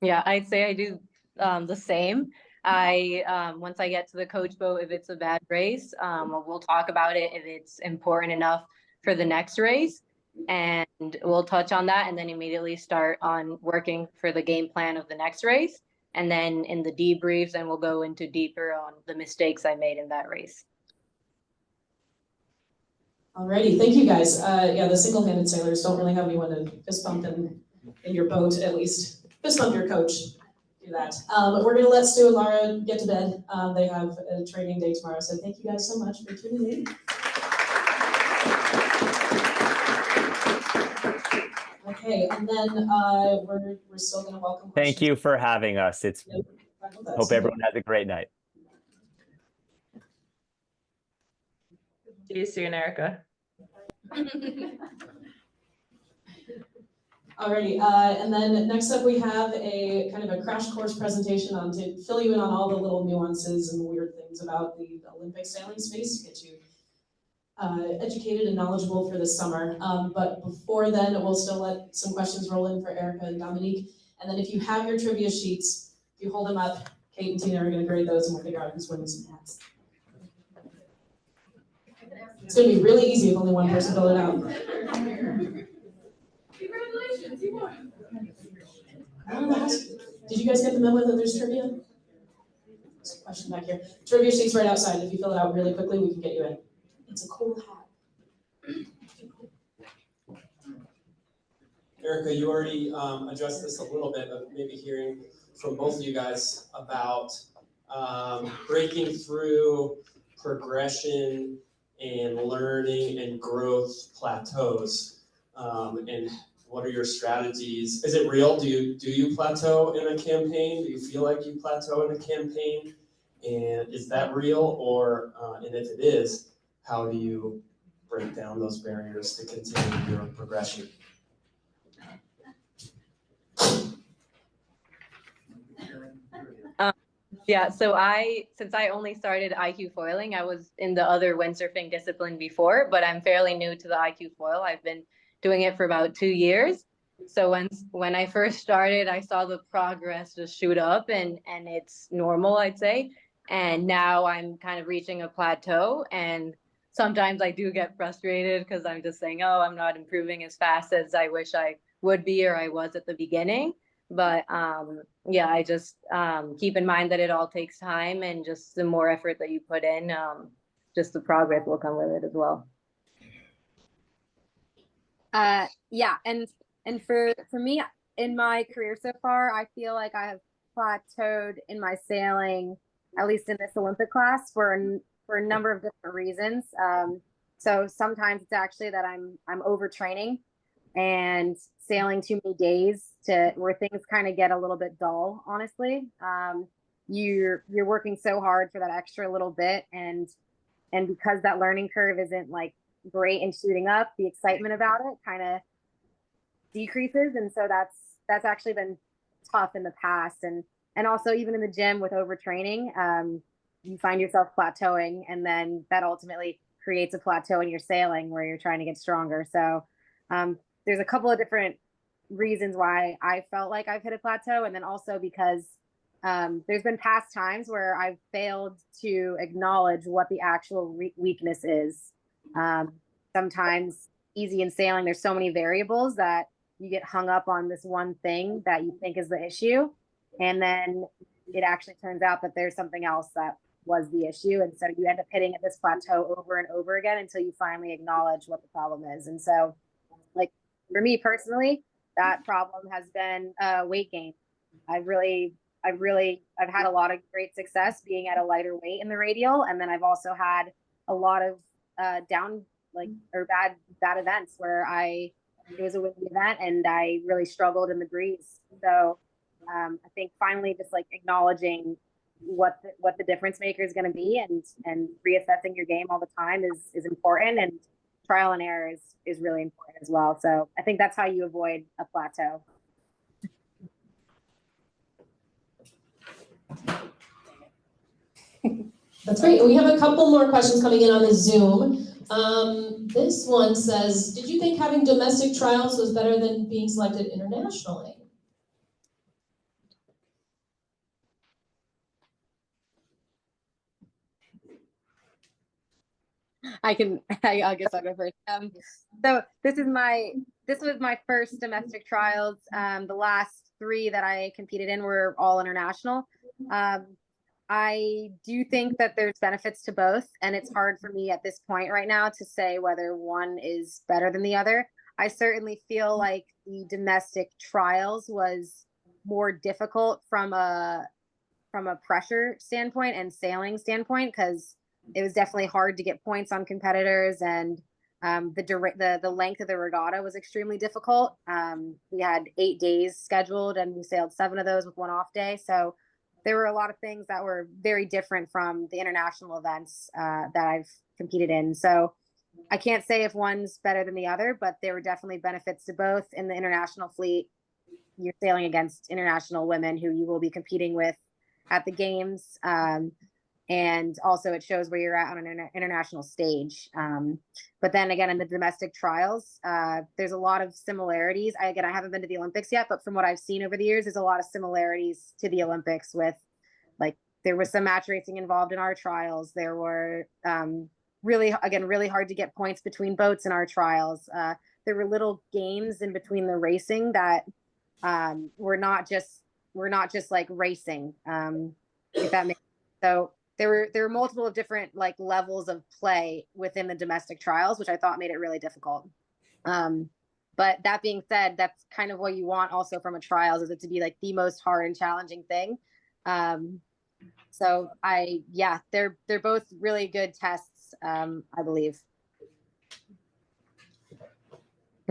Yeah, I'd say I do the same. Once I get to the coach boat, if it's a bad race, we'll talk about it if it's important enough for the next race. And we'll touch on that and then immediately start on working for the game plan of the next race. And then in the debriefs, then we'll go into deeper on the mistakes I made in that race. Alrighty, thank you guys. Yeah, the single-handed sailors don't really have anyone to fist bump in your boat, at least. Fist bump your coach. Do that. We're gonna let Stu and Lara get to bed. They have a training day tomorrow, so thank you guys so much for tuning in. Okay, and then we're still gonna welcome questions. Thank you for having us. Hope everyone has a great night. See you soon, Erika. Alrighty, and then next up we have a kind of a crash course presentation on to fill you in on all the little nuances and weird things about the Olympic sailing space to get you educated and knowledgeable for this summer. But before then, we'll still let some questions roll in for Erika and Dominique. And then if you have your trivia sheets, if you hold them up, Kate and Tina are gonna grade those and we'll figure out who's winning some hats. It's gonna be really easy if only one person filled it out. Congratulations, you won. Did you guys get the memo that there's trivia? There's a question back here. Trivia sheet's right outside. If you fill it out really quickly, we can get you in. It's a cool hat. Erika, you already addressed this a little bit, but maybe hearing from both of you guys about breaking through progression and learning and growth plateaus, and what are your strategies? Is it real? Do you plateau in a campaign? Do you feel like you plateau in a campaign? And is that real? Or and if it is, how do you break down those barriers to continue your progression? Yeah, so since I only started iQFOiling, I was in the other windsurfing discipline before, but I'm fairly new to the iQFOil. I've been doing it for about 2 years. So when I first started, I saw the progress just shoot up and it's normal, I'd say. And now I'm kind of reaching a plateau, and sometimes I do get frustrated because I'm just saying, oh, I'm not improving as fast as I wish I would be or I was at the beginning. But yeah, I just keep in mind that it all takes time, and just the more effort that you put in, just the progress will come with it as well. Yeah, and for me in my career so far, I feel like I have plateaued in my sailing, at least in this Olympic class, for a number of different reasons. So sometimes it's actually that I'm overtraining and sailing too many days to where things kind of get a little bit dull, honestly. You're working so hard for that extra little bit, and because that learning curve isn't like great and shooting up, the excitement about it kind of decreases. And so that's actually been tough in the past. And also even in the gym with overtraining, you find yourself plateauing, and then that ultimately creates a plateau in your sailing where you're trying to get stronger. So there's a couple of different reasons why I felt like I've hit a plateau. And then also because there's been past times where I've failed to acknowledge what the actual weakness is. Sometimes easy in sailing, there's so many variables that you get hung up on this one thing that you think is the issue. And then it actually turns out that there's something else that was the issue. And so you end up hitting at this plateau over and over again until you finally acknowledge what the problem is. And so, like, for me personally, that problem has been weight gain. I've had a lot of great success being at a lighter weight in the radial. And then I've also had a lot of bad events where it was a windy event and I really struggled in the breeze. So I think finally just like acknowledging what the difference maker is going to be and reassessing your game all the time is important, and trial and error is really important as well. So I think that's how you avoid a plateau. That's great. We have a couple more questions coming in on the Zoom. This one says, did you think having domestic trials was better than being selected internationally? I'll guess I'll go first. So this was my first domestic trials. The last 3 that I competed in were all international. I do think that there's benefits to both, and it's hard for me at this point right now to say whether one is better than the other. I certainly feel like the domestic trials was more difficult from a pressure standpoint and sailing standpoint, because it was definitely hard to get points on competitors, and the length of the regatta was extremely difficult. We had 8 days scheduled, and we sailed 7 of those with 1 off day. So there were a lot of things that were very different from the international events that I've competed in. So I can't say if one's better than the other, but there were definitely benefits to both. In the international fleet, you're sailing against international women who you will be competing with at the games. And also it shows where you're at on an international stage. But then again, in the domestic trials, there's a lot of similarities. I haven't been to the Olympics yet, but from what I've seen over the years, there's a lot of similarities to the Olympics with, like, there was some match racing involved in our trials. There were really hard to get points between boats in our trials. There were little games in between the racing that were not just like racing, if that makes sense. So there were multiple of different like levels of play within the domestic trials, which I thought made it really difficult. But that being said, that's kind of what you want also from a trials, is it to be like the most hard and challenging thing. So they're both really good tests, I believe.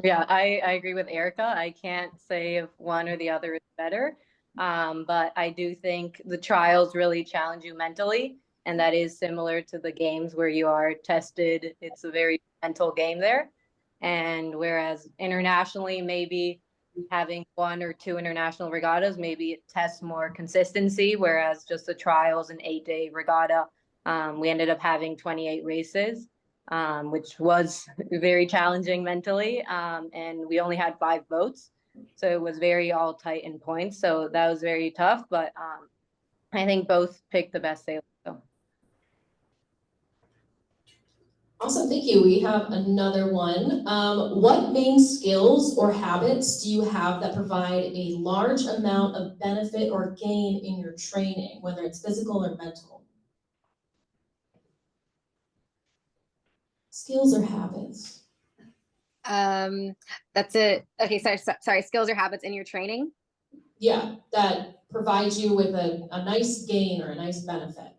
Yeah, I agree with Erika. I can't say if one or the other is better. But I do think the trials really challenge you mentally, and that is similar to the games where you are tested. It's a very mental game there. And whereas internationally, maybe having 1 or 2 international regattas, maybe it tests more consistency, whereas just the trials, an 8-day regatta, we ended up having 28 races, which was very challenging mentally. And we only had 5 boats. So it was very all tight in points. So that was very tough, but I think both picked the best sailors. So. Awesome, thank you. We have another one. What main skills or habits do you have that provide a large amount of benefit or gain in your training, whether it's physical or mental? Skills or habits? That's it. Okay, sorry. Skills or habits in your training? Yeah, that provides you with a nice gain or a nice benefit.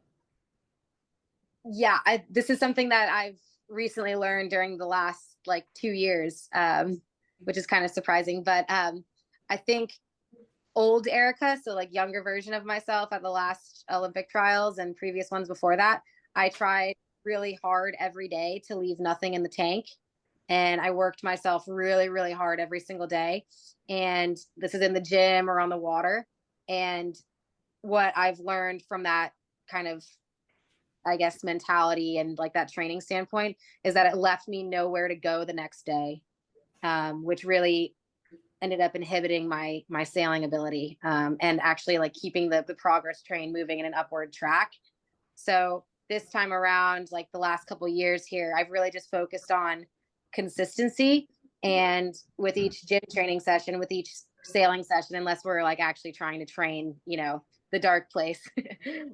Yeah, this is something that I've recently learned during the last like 2 years, which is kind of surprising. But I think old Erika, so like younger version of myself at the last Olympic trials and previous ones before that, I tried really hard every day to leave nothing in the tank. And I worked myself really, really hard every single day. And this is in the gym or on the water. And what I've learned from that kind of, I guess, mentality and like that training standpoint is that it left me nowhere to go the next day, which really ended up inhibiting my sailing ability, and actually like keeping the progress train moving in an upward track. So this time around, like the last couple of years here, I've really just focused on consistency, and with each gym training session, with each sailing session, unless we're like actually trying to train, the dark place,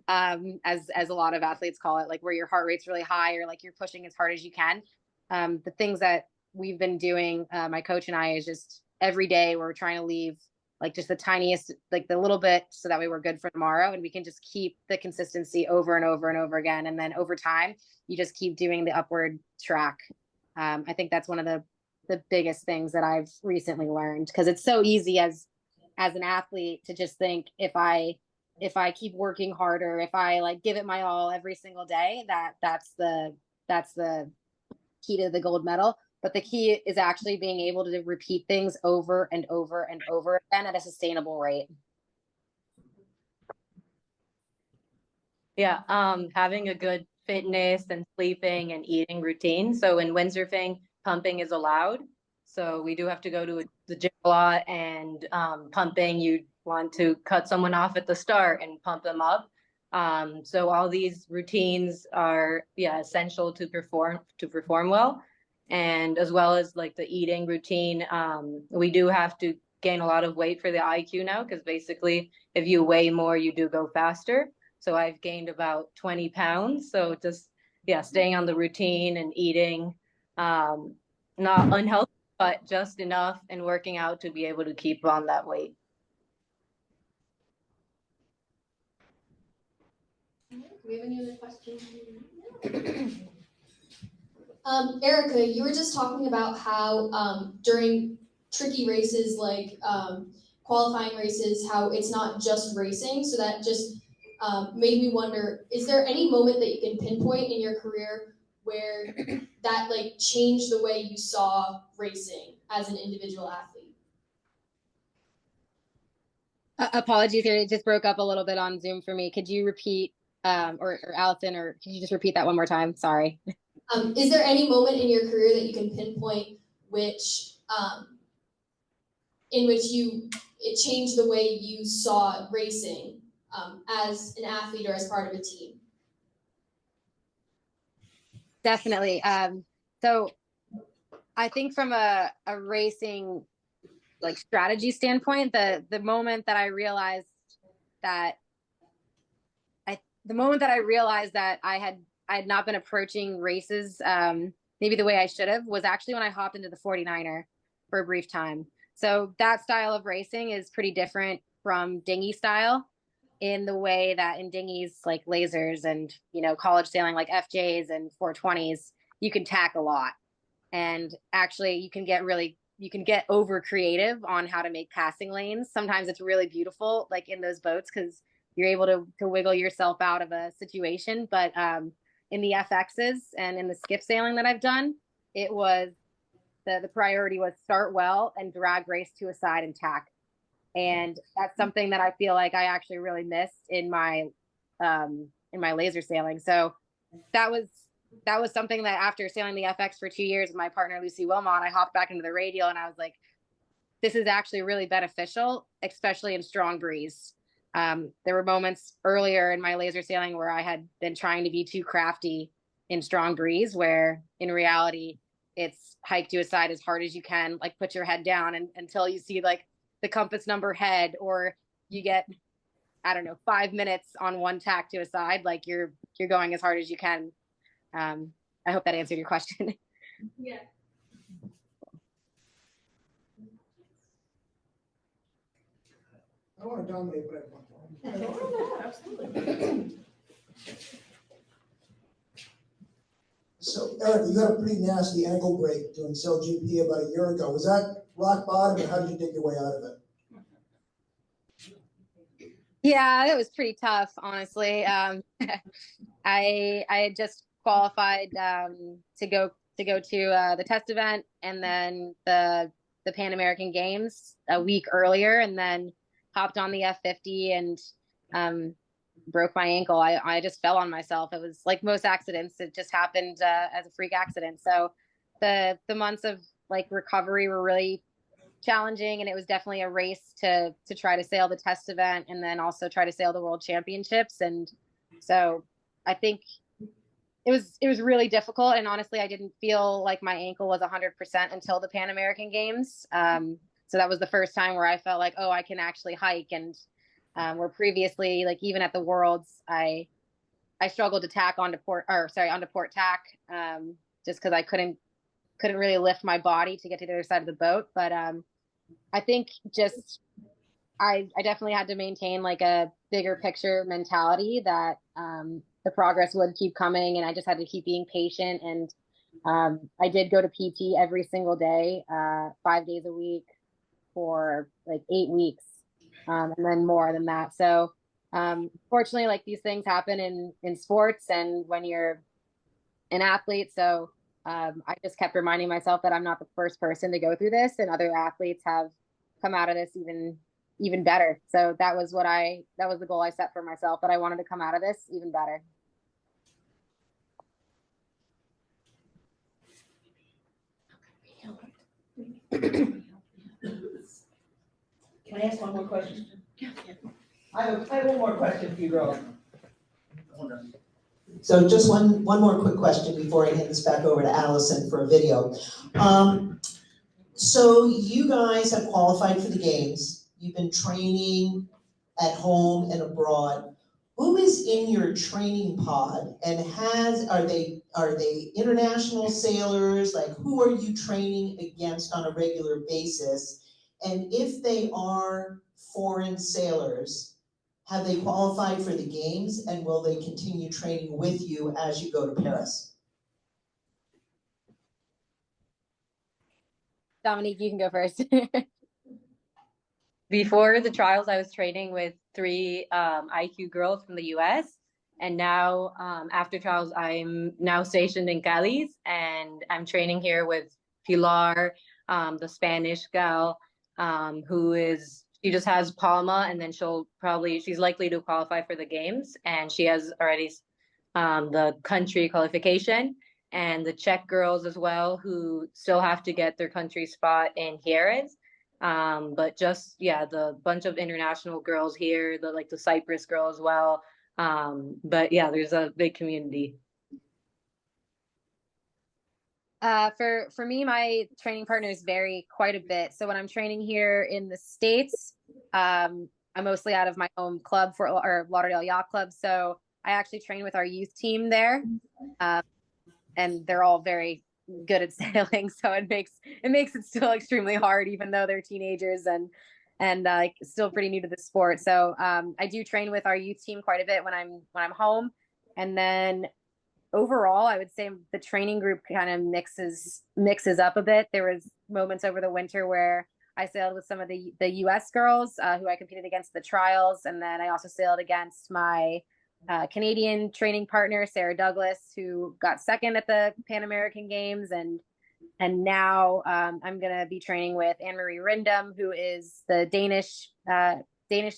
as a lot of athletes call it, like where your heart rate's really high or like you're pushing as hard as you can. The things that we've been doing, my coach and I, is just every day we're trying to leave like just the tiniest, like the little bit, so that way we're good for tomorrow, and we can just keep the consistency over and over and over again. And then over time, you just keep doing the upward track. I think that's one of the biggest things that I've recently learned, because it's so easy as an athlete to just think if I keep working harder, if I like give it my all every single day, that's the key to the gold medal. But the key is actually being able to repeat things over and over and over again at a sustainable rate. Yeah, having a good fitness and sleeping and eating routine. So in windsurfing, pumping is allowed. So we do have to go to the gym a lot, and pumping, you want to cut someone off at the start and pump them up. So all these routines are, essential to perform well. And as well as like the eating routine, we do have to gain a lot of weight for the IQ now, because basically if you weigh more, you do go faster. So I've gained about 20 pounds. So just, staying on the routine and eating, not unhealthy, but just enough, and working out to be able to keep on that weight. Do we have any other questions? Erika, you were just talking about how during tricky races like qualifying races, how it's not just racing. So that just made me wonder, is there any moment that you can pinpoint in your career where that like changed the way you saw racing as an individual athlete? Apologies here, it just broke up a little bit on Zoom for me. Could you repeat, or Allison, or could you just repeat that one more time? Sorry. Is there any moment in your career that you can pinpoint which, in which it changed the way you saw racing as an athlete or as part of a team? Definitely. So I think from a racing like strategy standpoint, the moment that I realized that I had not been approaching races maybe the way I should have was actually when I hopped into the 49er for a brief time. So that style of racing is pretty different from dinghy style, in the way that in dinghies like lasers and, college sailing like FJs and 420s, you can tack a lot. And actually you can get over creative on how to make passing lanes. Sometimes it's really beautiful, like in those boats, because you're able to wiggle yourself out of a situation. But in the FXs and in the skiff sailing that I've done, it was the priority was start well and drag race to a side and tack. And that's something that I feel like I actually really missed in my laser sailing. So that was something that after sailing the FX for 2 years with my partner Lucy Wilmot, I hopped back into the radial and I was like, this is actually really beneficial, especially in strong breeze. There were moments earlier in my laser sailing where I had been trying to be too crafty in strong breeze, where in reality it's hike to a side as hard as you can, like put your head down and until you see like the compass number head, or you get, 5 minutes on one tack to a side, like you're going as hard as you can. I hope that answered your question. Yeah. I don't want to dominate, but I have one. Absolutely. So, Erika, you got a pretty nasty ankle break doing Sail GP about a year ago. Was that rock bottom, and how did you dig your way out of it? Yeah, it was pretty tough, honestly. I had just qualified to go to the test event and then the Pan American Games a week earlier, and then hopped on the F50 and broke my ankle. I just fell on myself. It was like most accidents, it just happened as a freak accident. So the months of like recovery were really challenging, and it was definitely a race to try to sail the test event and then also try to sail the World Championships. And so I think it was really difficult, and honestly I didn't feel like my ankle was 100% until the Pan American Games. So that was the first time where I felt like, oh, I can actually hike. And where previously, like even at the Worlds, I struggled to tack onto port tack, just because I couldn't really lift my body to get to the other side of the boat. But I think just I definitely had to maintain like a bigger picture mentality that the progress would keep coming, and I just had to keep being patient. And I did go to PT every single day, 5 days a week for like 8 weeks, and then more than that. So fortunately, like these things happen in sports and when you're an athlete. So I just kept reminding myself that I'm not the first person to go through this, and other athletes have come out of this even better. So that was the goal I set for myself, that I wanted to come out of this even better. Can I ask one more question? I have one more question for you girls. Okay. So just one more quick question before I hand this back over to Allison for a video. So you guys have qualified for the games. You've been training at home and abroad. Who is in your training pod and are they international sailors? Like, who are you training against on a regular basis? And if they are foreign sailors, have they qualified for the games and will they continue training with you as you go to Paris? Dominique, you can go first. Before the trials, I was training with 3 IQ girls from the US. And now, after trials, I'm now stationed in Cali, and I'm training here with Pilar, the Spanish gal, she just has Palma, and then she's likely to qualify for the games. And she has already the country qualification, and the Czech girls as well, who still have to get their country spot in Jerez. But just, the bunch of international girls here, the Cyprus girl as well. But yeah, there's a big community. For me, my training partners vary quite a bit. So when I'm training here in the States, I'm mostly out of my home club or Lauderdale Yacht Club. So I actually train with our youth team there. And they're all very good at sailing, so it makes it still extremely hard, even though they're teenagers and still pretty new to the sport. So I do train with our youth team quite a bit when I'm home, and then overall, I would say the training group kind of mixes up a bit. There was moments over the winter where I sailed with some of the U.S. girls who I competed against the trials, and then I also sailed against my Canadian training partner, Sarah Douglas, who got second at the Pan American Games, and now I'm gonna be training with Anne-Marie Rindum, who is the Danish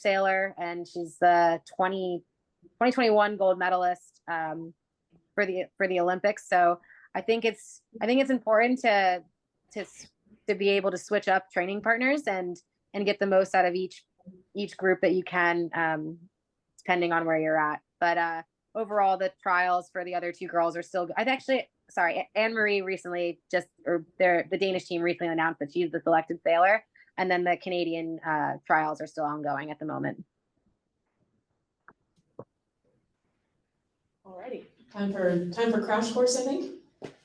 sailor, and she's the 2021 gold medalist for the Olympics. So I think it's important to be able to switch up training partners and get the most out of each group that you can, depending on where you're at. But overall, the trials for the other 2 girls are still good. Anne-Marie recently the Danish team recently announced that she's the selected sailor, and then the Canadian trials are still ongoing at the moment. Alrighty, time for crash course, I think.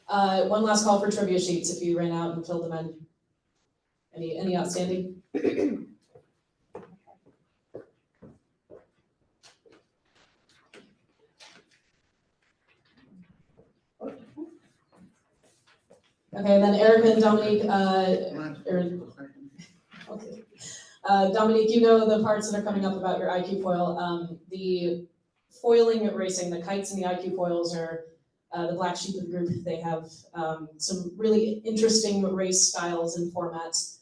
One last call for trivia sheets if you ran out and filled them in. Any outstanding? Okay, then Erika and Dominique, Dominique, you know the parts that are coming up about your iQFOil. The foiling racing, the kites and the iQFOils are the black sheep of the group. They have some really interesting race styles and formats.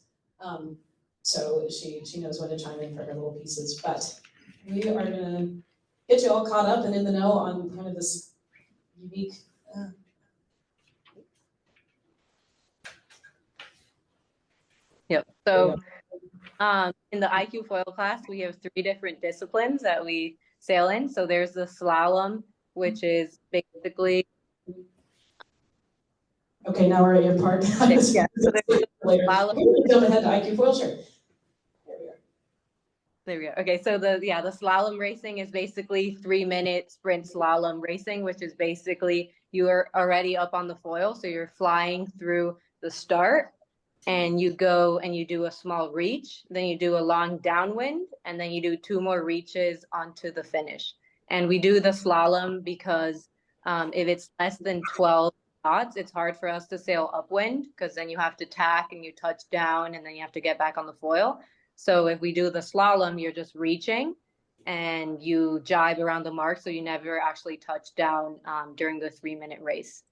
So she knows when to chime in for her little pieces. But we are gonna get you all caught up and in the know on kind of this unique Yep. So in the iQFOil class, we have 3 different disciplines that we sail in. So there's the slalom, which is basically. Okay, now we're at your part. Yeah, so there's the slalom. Jump ahead to iQFOil, sure. There we go. Okay, so the slalom racing is basically 3-minute sprint slalom racing, which is basically you are already up on the foil, so you're flying through the start, and you go and you do a small reach, then you do a long downwind, and then you do 2 more reaches onto the finish. And we do the slalom because if it's less than 12 knots, it's hard for us to sail upwind, because then you have to tack and you touch down and then you have to get back on the foil. So if we do the slalom, you're just reaching and you jibe around the mark, so you never actually touch down during the 3-minute race.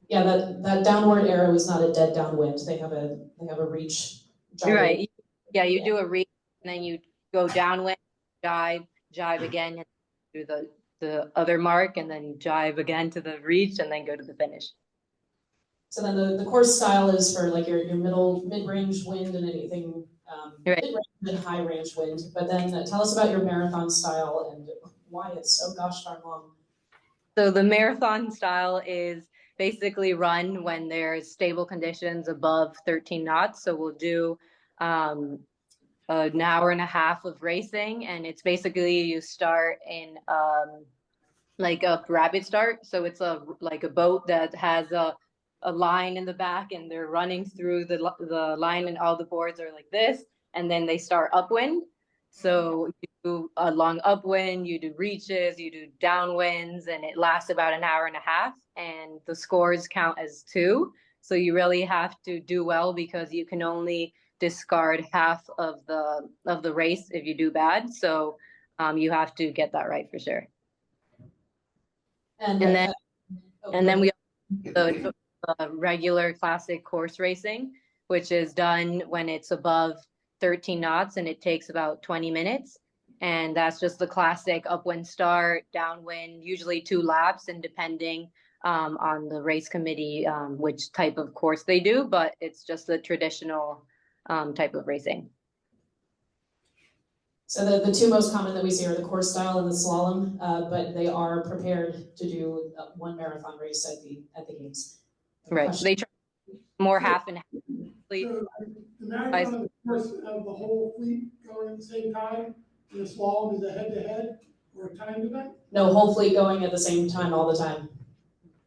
Yeah, that downward arrow is not a dead downwind. They have a reach. Right. Yeah, you do a reach and then you go downwind, jibe again, and do the other mark, and then jibe again to the reach, and then go to the finish. So then the course style is for like your mid-range wind and anything right. mid-range and high-range wind. But then tell us about your marathon style and why it's so gosh darn long. So the marathon style is basically run when there's stable conditions above 13 knots. So we'll do an hour and a half of racing, and it's basically you start in like a rapid start. So it's like a boat that has a line in the back, and they're running through the line, and all the boards are like this, and then they start upwind. So you do a long upwind, you do reaches, you do downwinds, and it lasts about an hour and a half, and the scores count as 2. So you really have to do well, because you can only discard half of the race if you do bad. So you have to get that right for sure. And then we have the regular classic course racing, which is done when it's above 13 knots, and it takes about 20 minutes. And that's just the classic upwind start, downwind, usually 2 laps, and depending on the race committee, which type of course they do, but it's just the traditional type of racing. So the 2 most common that we see are the course style and the slalom, but they are prepared to do 1 marathon race at the games. Right. They try more half and half. So the marathon is the first of the whole fleet going at the same time, and the slalom is a head-to-head or a time event? No, whole fleet going at the same time all the time.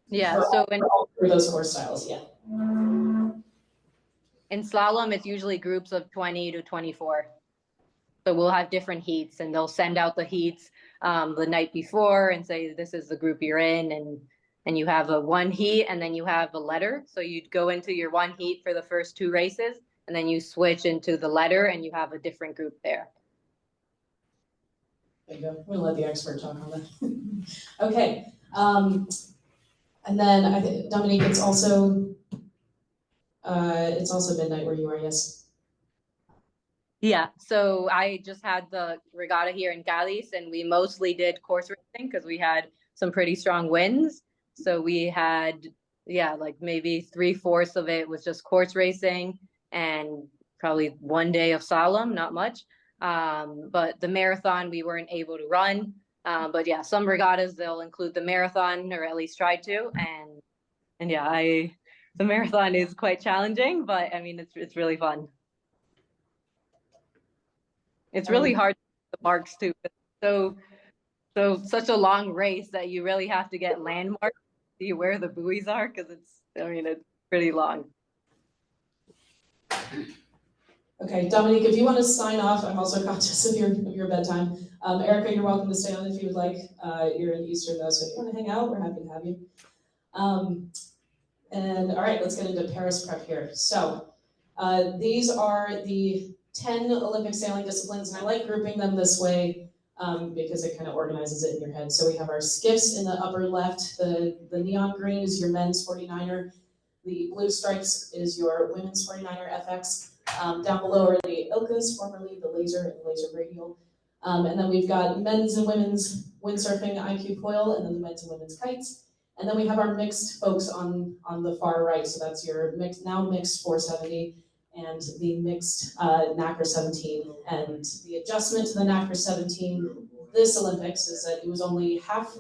Yeah, so for those course styles, yeah. In slalom, it's usually groups of 20 to 24. So we'll have different heats, and they'll send out the heats the night before and say, this is the group you're in, and you have a 1 heat, and then you have a letter. So you'd go into your 1 heat for the first 2 races, and then you switch into the letter, and you have a different group there. There you go. We'll let the expert talk on that. Okay. And then I think, Dominique, it's also midnight where you are, yes? Yeah, so I just had the regatta here in Cádiz, and we mostly did course racing because we had some pretty strong winds. So we had, like maybe 3/4 of it was just course racing, and probably 1 day of slalom, not much. But the marathon we weren't able to run. But yeah, some regattas they'll include the marathon, or at least try to. And yeah, the marathon is quite challenging, but I mean it's really fun. It's really hard to get the marks too. So such a long race that you really have to get landmarks to see where the buoys are, because it's pretty long. Okay, Dominique, if you want to sign off, I'm also conscious of your bedtime. Erika, you're welcome to stay on if you would like. You're in Eastern though, so if you want to hang out, we're happy to have you. And all right, let's get into Paris prep here. So these are the 10 Olympic sailing disciplines, and I like grouping them this way because it kind of organizes it in your head. So we have our skiffs in the upper left. The neon green is your men's 49er. The blue stripes is your women's 49er FX. Down below are the ILCAs, formerly the laser and laser radial. And then we've got men's and women's windsurfing iQFOil, and then the men's and women's kites. And then we have our mixed folks on the far right. So that's your mixed 470 and the mixed NACRA 17. And the adjustment to the NACRA 17 this Olympics is that it was only half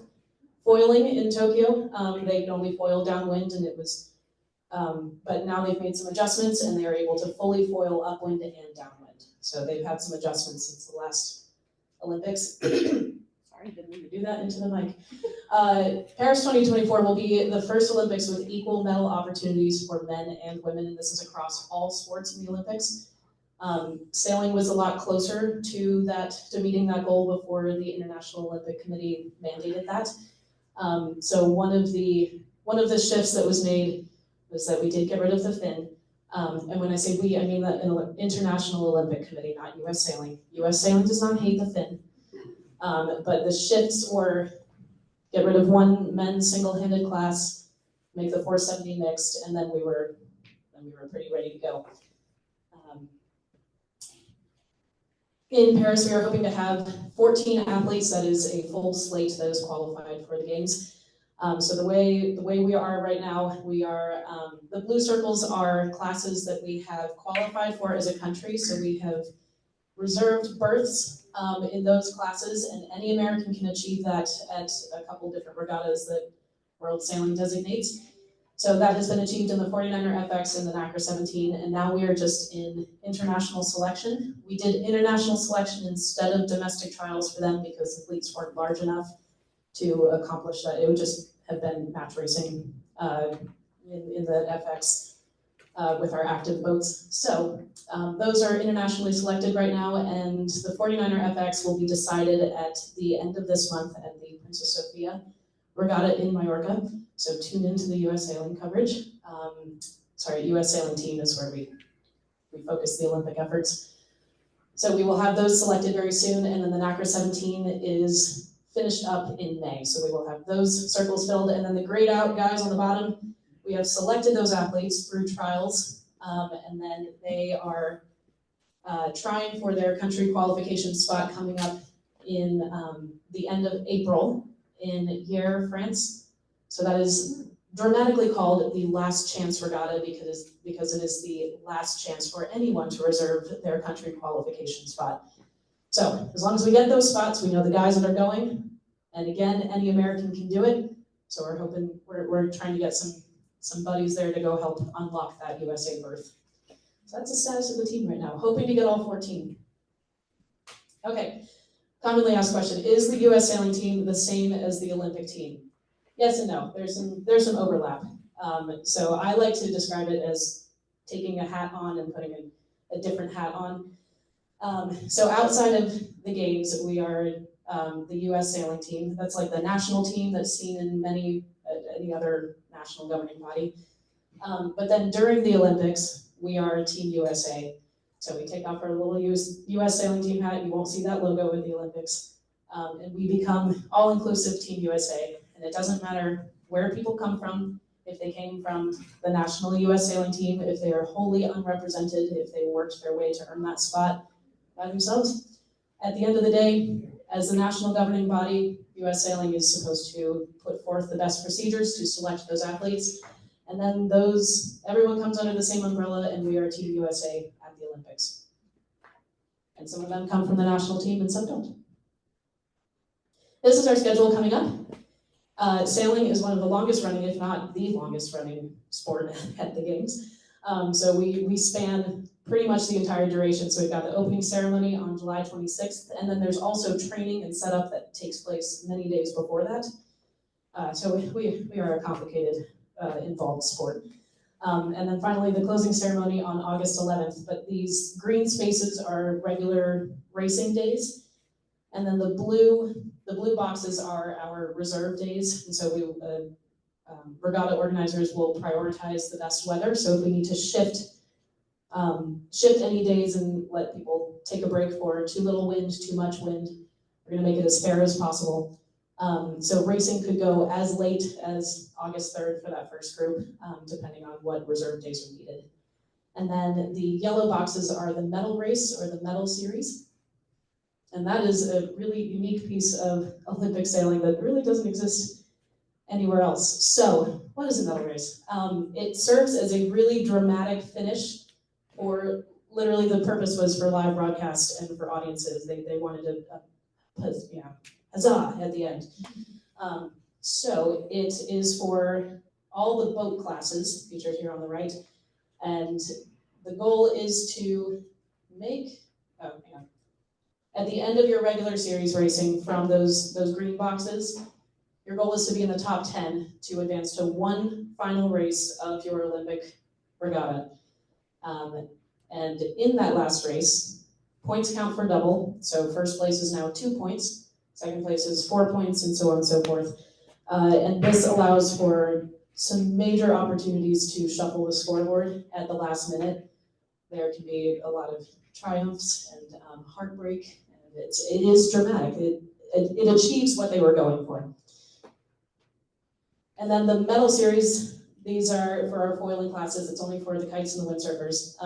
foiling in Tokyo. They could only foil downwind, and it was but now they've made some adjustments, and they're able to fully foil upwind and downwind. So they've had some adjustments since the last Olympics. Sorry, didn't mean to do that into the mic. Paris 2024 will be the first Olympics with equal medal opportunities for men and women, and this is across all sports in the Olympics. Sailing was a lot closer to meeting that goal before the International Olympic Committee mandated that. So one of the shifts that was made was that we did get rid of the fin. And when I say we, I mean the International Olympic Committee, not US Sailing. US Sailing does not hate the fin. But the shifts were get rid of 1 men's single-handed class, make the 470 mixed, and then we were pretty ready to go. In Paris, we are hoping to have 14 athletes. That is a full slate that is qualified for the games. So the way we are right now, we are, the blue circles are classes that we have qualified for as a country. So we have reserved berths in those classes, and any American can achieve that at a couple different regattas that World Sailing designates. So that has been achieved in the 49er FX and the NACRA 17, and now we are just in international selection. We did international selection instead of domestic trials for them because the fleets weren't large enough to accomplish that. It would just have been match racing in the FX with our active boats. So those are internationally selected right now, and the 49er FX will be decided at the end of this month at the Princess Sophia Regatta in Mallorca. So tune into the US Sailing coverage. US Sailing team is where we focus the Olympic efforts. So we will have those selected very soon, and then the NACRA 17 is finished up in May. So we will have those circles filled, and then the grayed out guys on the bottom, we have selected those athletes through trials, and then they are trying for their country qualification spot coming up in the end of April in Hyères, France. So that is dramatically called the Last Chance Regatta because it is the last chance for anyone to reserve their country qualification spot. So as long as we get those spots, we know the guys that are going, and again, any American can do it. So we're hoping, we're trying to get some buddies there to go help unlock that USA berth. So that's the status of the team right now, hoping to get all 14. Okay, commonly asked question, is the US Sailing team the same as the Olympic team? Yes and no, there's some overlap. So I like to describe it as taking a hat on and putting a different hat on. So outside of the games, we are the US Sailing team. That's like the national team that's seen in any other national governing body. But then during the Olympics, we are Team USA. So we take off our little US Sailing team hat. You won't see that logo in the Olympics. And we become all-inclusive Team USA. And it doesn't matter where people come from, if they came from the national US Sailing team, if they are wholly unrepresented, if they worked their way to earn that spot by themselves. At the end of the day, as the national governing body, US Sailing is supposed to put forth the best procedures to select those athletes. And then everyone comes under the same umbrella, and we are Team USA at the Olympics. And some of them come from the national team and some don't. This is our schedule coming up. Sailing is one of the longest running, if not the longest running sport at the games. So we span pretty much the entire duration. So we've got the opening ceremony on July 26th, and then there's also training and setup that takes place many days before that. So we are a complicated, involved sport. And then finally, the closing ceremony on August 11th. But these green spaces are regular racing days. And then the blue boxes are our reserve days. And so regatta organizers will prioritize the best weather. So if we need to shift any days and let people take a break for too little wind, too much wind, we're gonna make it as fair as possible. So racing could go as late as August 3rd for that first group, depending on what reserve days are needed. And then the yellow boxes are the medal race or the medal series. And that is a really unique piece of Olympic sailing that really doesn't exist anywhere else. So what is a medal race? It serves as a really dramatic finish, or literally the purpose was for live broadcast and for audiences. They wanted to put, huzzah at the end. So it is for all the boat classes featured here on the right. And the goal is to make, at the end of your regular series racing from those green boxes, your goal is to be in the top 10 to advance to one final race of your Olympic regatta. And in that last race, points count for double. So first place is now 2 points, second place is 4 points, and so on and so forth. And this allows for some major opportunities to shuffle the scoreboard at the last minute. There can be a lot of triumphs and heartbreak, and it is dramatic. It achieves what they were going for. And then the medal series, these are for our foiling classes. It's only for the kites and the windsurfers.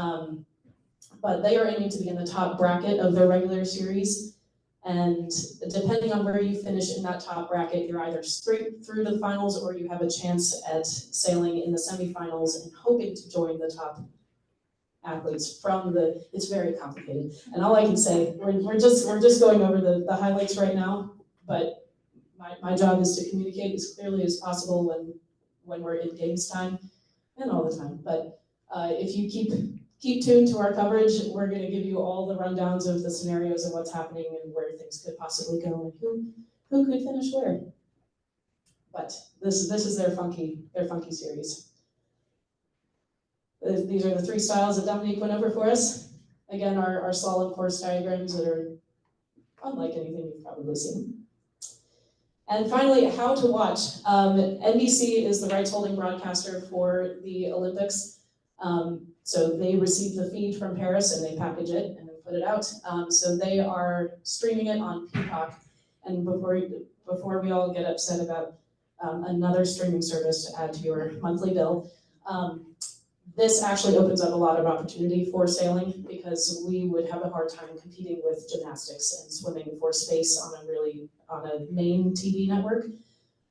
But they are aiming to be in the top bracket of their regular series. And depending on where you finish in that top bracket, you're either straight through the finals or you have a chance at sailing in the semifinals and hoping to join the top athletes from it's very complicated. And all I can say, we're just going over the highlights right now, but my job is to communicate as clearly as possible when we're in games time and all the time. But if you keep tuned to our coverage, we're going to give you all the rundowns of the scenarios and what's happening and where things could possibly go and who could finish where. But this is their funky series. These are the 3 styles that Dominique went over for us. Again, our slalom course diagrams that are unlike anything you've probably seen. And finally, how to watch. NBC is the rights holding broadcaster for the Olympics. So they receive the feed from Paris and they package it and then put it out. So they are streaming it on Peacock. And before we all get upset about another streaming service to add to your monthly bill, this actually opens up a lot of opportunity for sailing because we would have a hard time competing with gymnastics and swimming for space on a main TV network.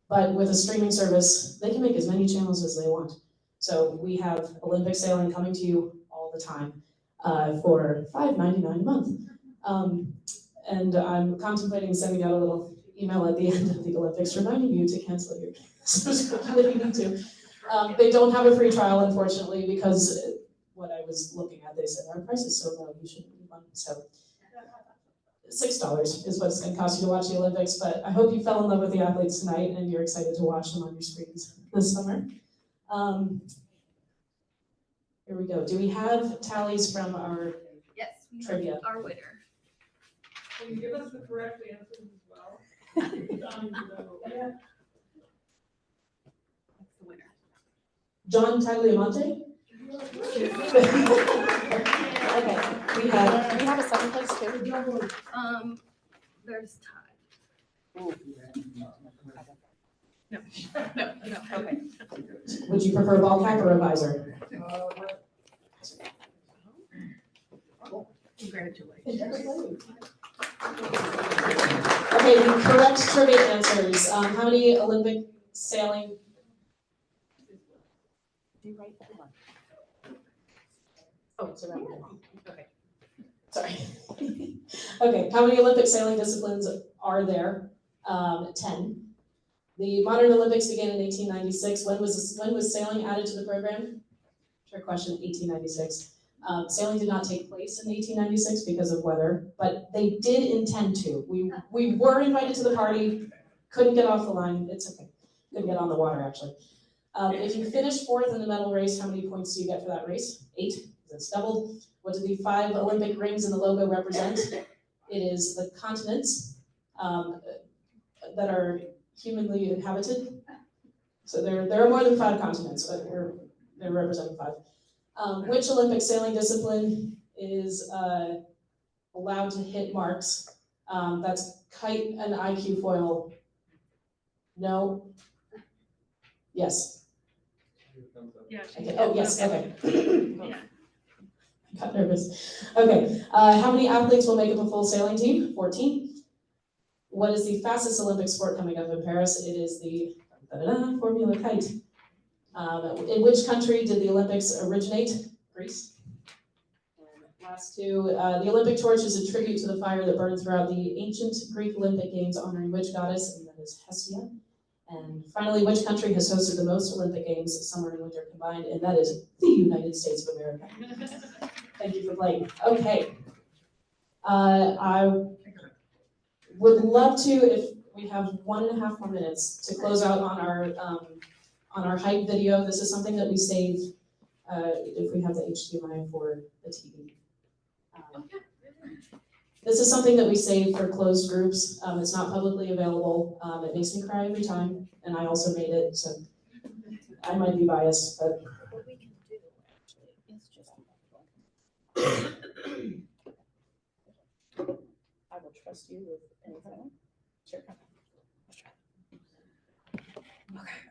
But with a streaming service, they can make as many channels as they want. So we have Olympic sailing coming to you all the time for $5.99 a month. And I'm contemplating sending out a little email at the end of the Olympics reminding you to cancel your subscription if you need to. They don't have a free trial, unfortunately, because what I was looking at, they said our price is so low, you shouldn't be one. So $6 is what it's going to cost you to watch the Olympics. But I hope you fell in love with the athletes tonight and you're excited to watch them on your screens this summer. Here we go. Do we have tallies from our trivia? Our winner. Can you give us the correct answers as well? Yeah. That's the winner. John Tagliamonte? Okay, we have. Do we have a second place too? There's Todd. No. Okay. Would you prefer ball cap or a visor? Congratulations. Okay, the correct trivia answers. How many Olympic sailing? Oh, it's around here. Okay. Sorry. Okay, how many Olympic sailing disciplines are there? 10. The modern Olympics began in 1896. When was sailing added to the program? Trick question, 1896. Sailing did not take place in 1896 because of weather, but they did intend to. We were invited to the party, couldn't get off the line. It's okay. Couldn't get on the water, actually. If you finish 4th in the medal race, how many points do you get for that race? 8, because it's doubled. What do the 5 Olympic rings in the logo represent? It is the continents that are humanly inhabited. So there are more than 5 continents, but they're representing 5. Which Olympic sailing discipline is allowed to hit marks? That's kite and iQFOil. No? Yes. Yeah. Okay. Oh, yes, okay. I got nervous. Okay, how many athletes will make up a full sailing team? 14. What is the fastest Olympic sport coming up in Paris? It is the Formula Kite. In which country did the Olympics originate? Greece. And last 2, the Olympic torch is a tribute to the fire that burned throughout the ancient Greek Olympic Games honoring which goddess? And that is Hestia. And finally, which country has hosted the most Olympic Games, summer and winter combined? And that is the United States of America. Thank you for playing. Okay. I would love to, if we have 1.5 more minutes to close out on our hype video. This is something that we saved if we have the HDMI for the TV. This is something that we save for closed groups. It's not publicly available. It makes me cry every time, and I also made it, so I might be biased, but. What we can do actually is just. I will trust you with anything. Sure. Let's try. Okay.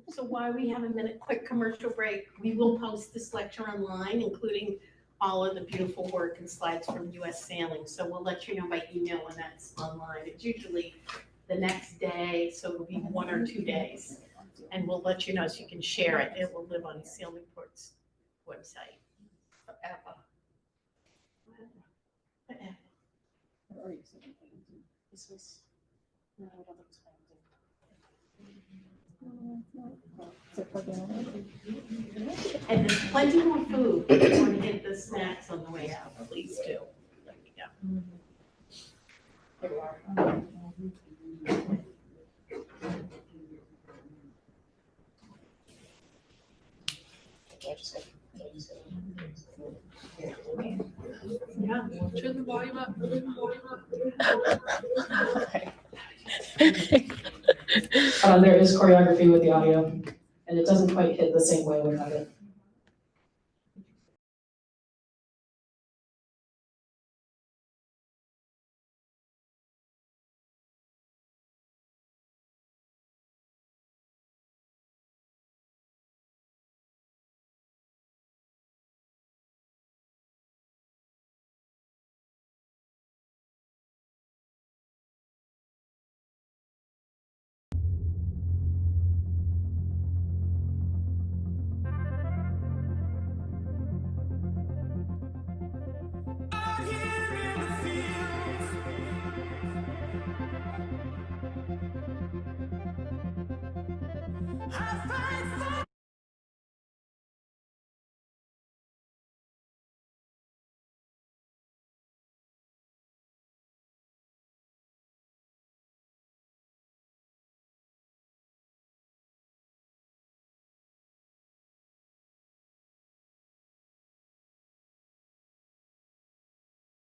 So while we have a quick commercial break, we will post this lecture online, including all of the beautiful work and slides from US Sailing. So we'll let you know by email when that's online. It's usually the next day, so it'll be 1 or 2 days. And we'll let you know so you can share it. It will live on Sail Newport's website forever. Forever. This was, no, I don't think it's And there's plenty more food. If you want to get the snacks on the way out, please do. Yeah. Here we are. Yeah, turn the volume up. There is choreography with the audio, and it doesn't quite hit the same way without it. I